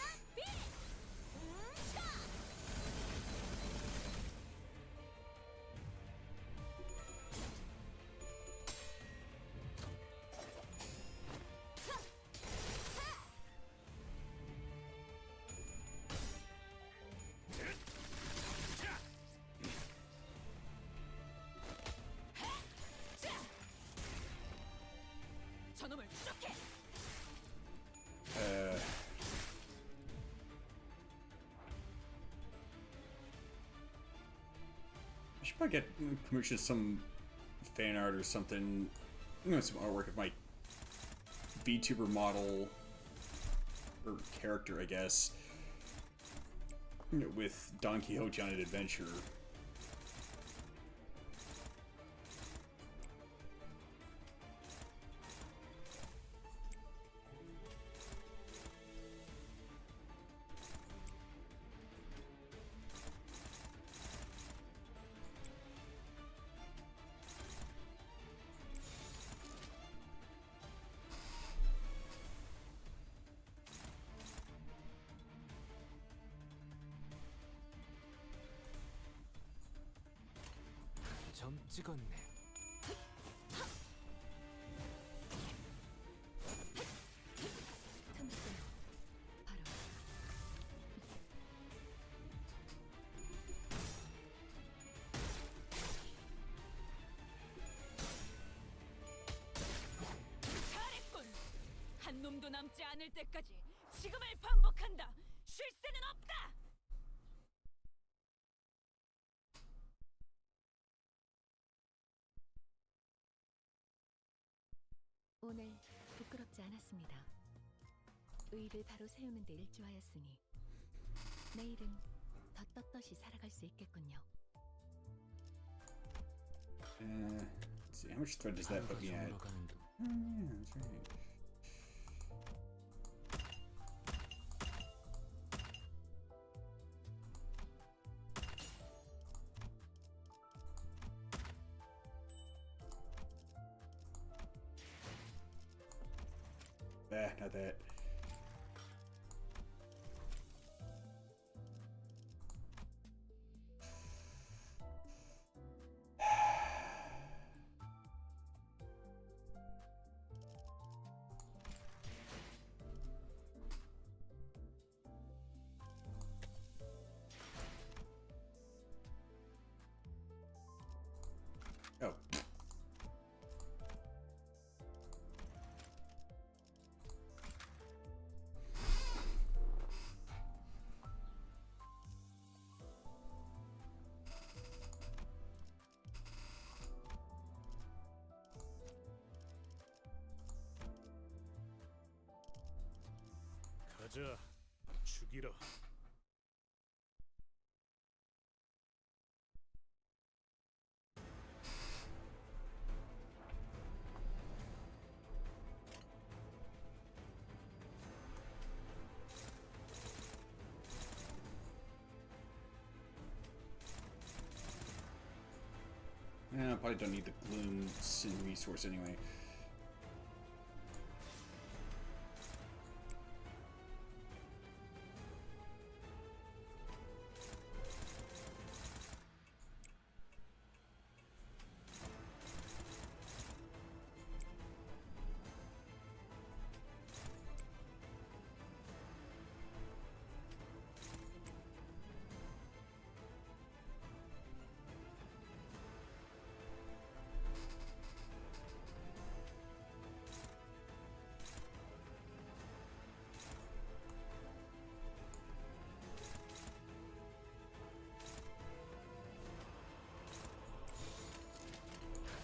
저놈을 추적해. I should probably get commission some fan art or something. Some artwork of my VTuber model or character, I guess, with Don Quixote on an adventure. 점 찍었네. 바로 잘했군. 한 놈도 남지 않을 때까지 지금을 반복한다. 쉴 새는 없다. 오늘 부끄럽지 않았습니다. 의를 바로 세우는 데 일조하였으니 내일은 더 떳떳이 살아갈 수 있겠군요. Let's see, how much thread does that 하루가 put me at? 저물어가는 동 Oh, yeah, that's right. Not that. Oh. 가자, 죽이라. I probably don't need the gloom sin resource anyway.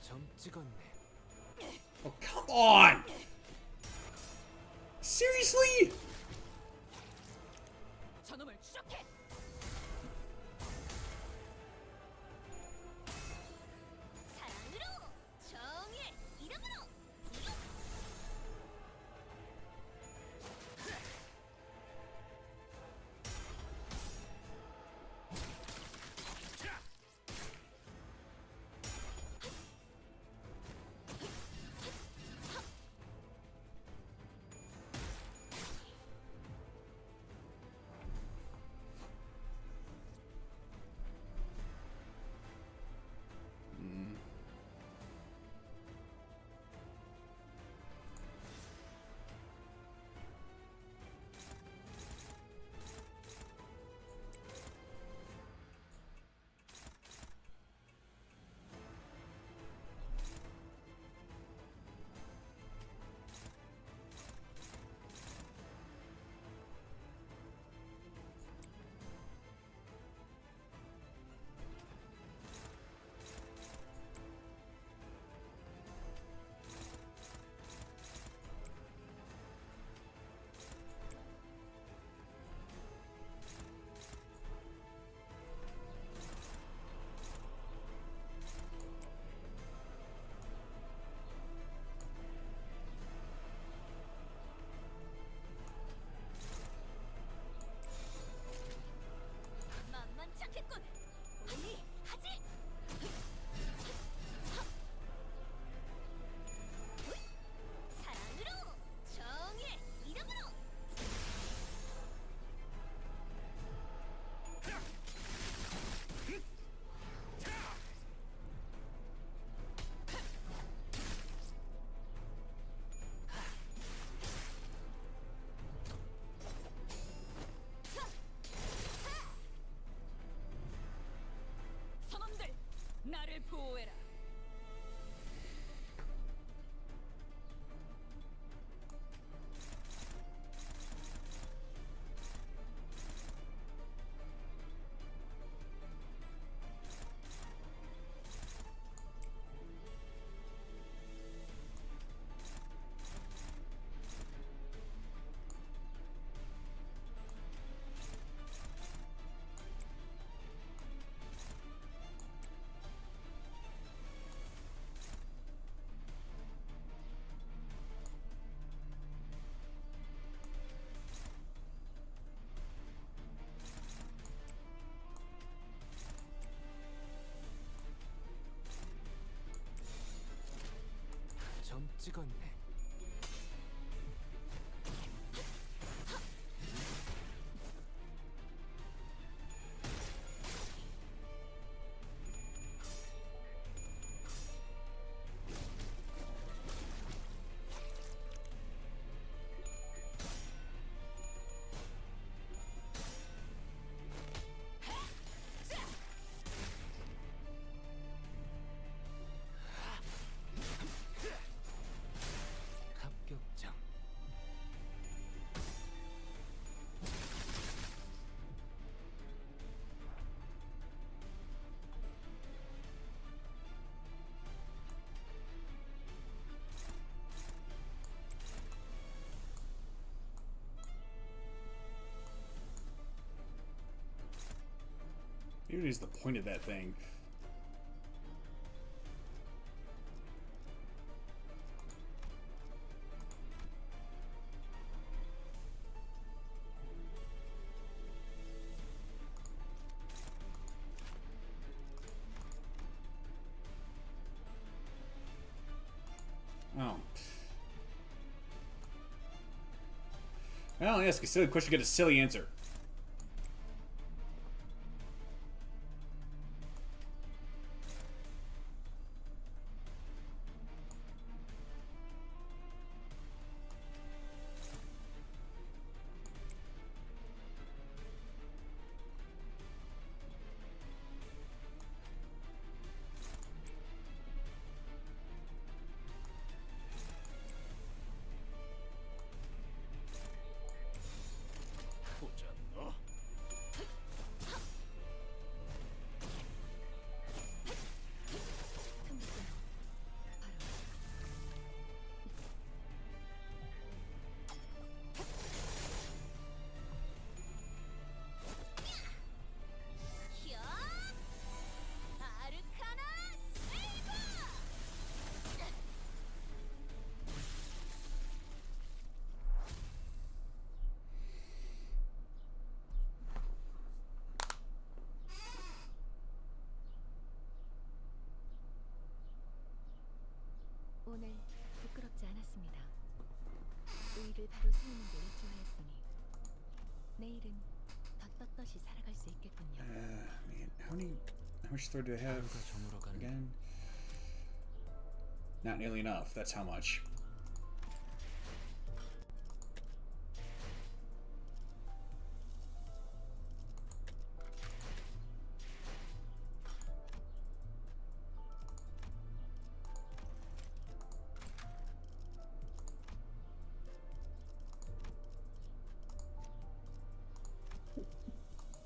점 찍었네. Oh, come on! Seriously? 저놈을 추적해. 사랑으로 정의 이름으로 찍었네. 합격장. Maybe is the point of that thing. Oh. Well, yes, a silly question, get a silly answer. 보자 너. 아르카나 세이버! 오늘 부끄럽지 않았습니다. 의를 바로 세우는 데 일조하였으니 내일은 더 떳떳이 살아갈 수 있겠군요. Man, how much Thor do I have 하루가 저물어가는 again? Not nearly enough. That's how much.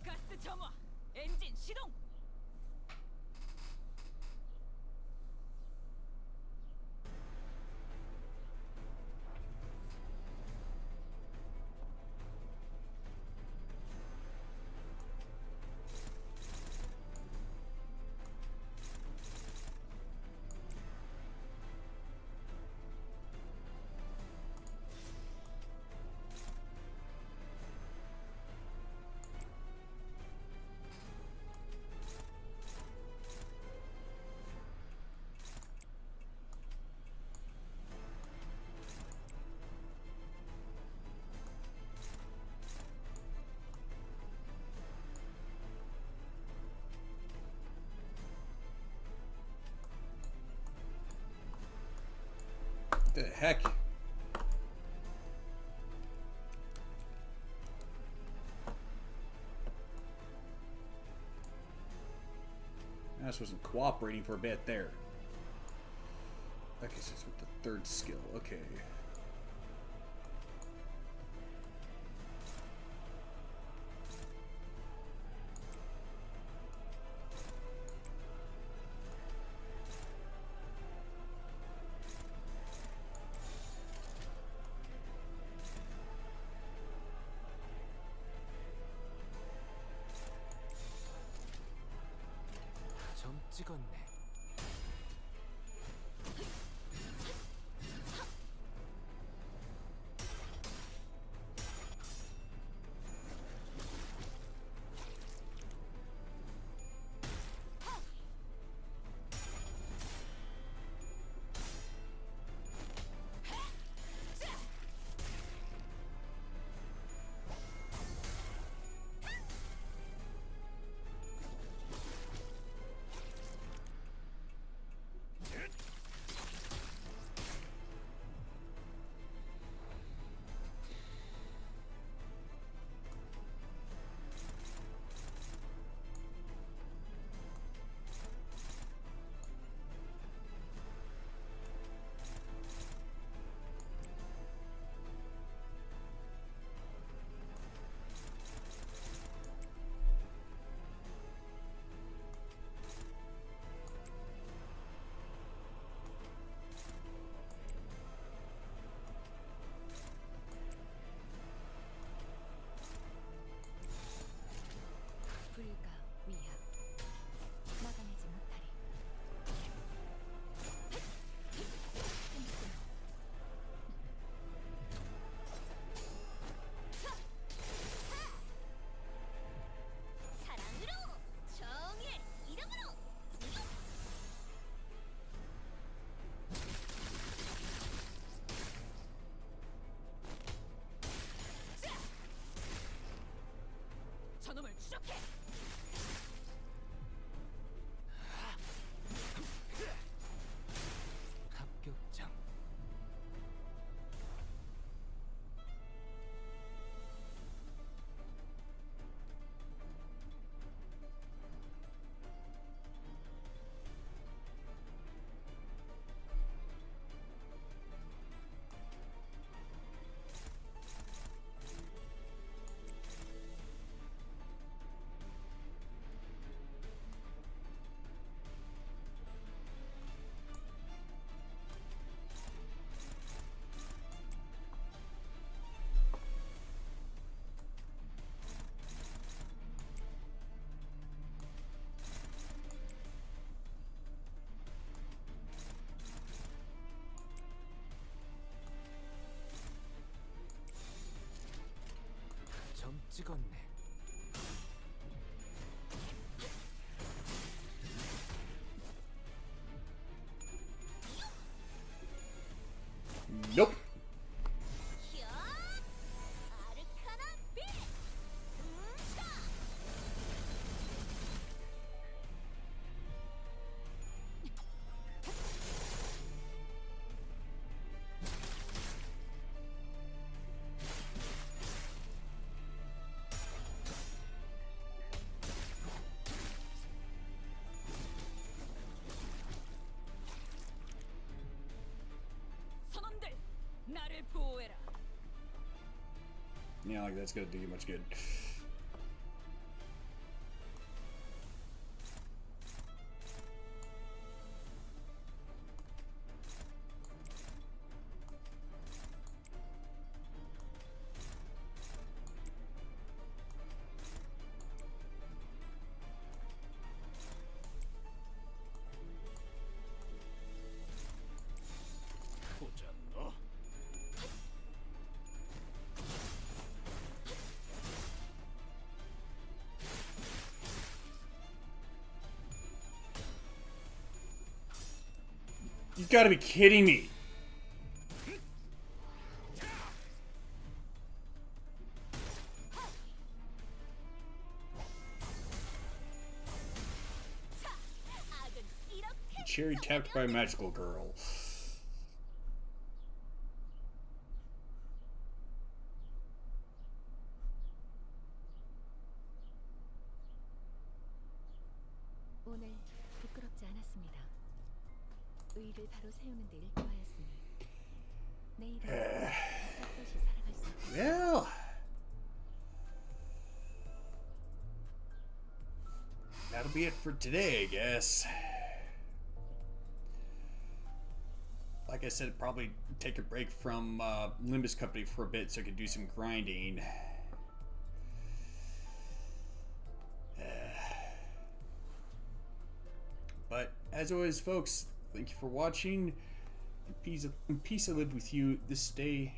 가스 점화. 엔진 시동. The heck? I just wasn't cooperating for a bit there. Okay, so it's with the third skill. Okay. 점 찍었네. 찍었네. Nope. 아르카나 빌! 선원들, 나를 보호해라. Yeah, like that's gonna do you much good. 보자 너. You gotta be kidding me. 악은 이렇게 Cherry tapped by a magical girl. 오늘 부끄럽지 않았습니다. 의의를 바로 세우는 데 일조하였으니 내일은 떳떳이 살아갈 수 있다. Well, that'll be it for today, I guess. Like I said, probably take a break from Limbus Company for a bit so I could do some grinding. But as always, folks, thank you for watching. And peace I live with you this day.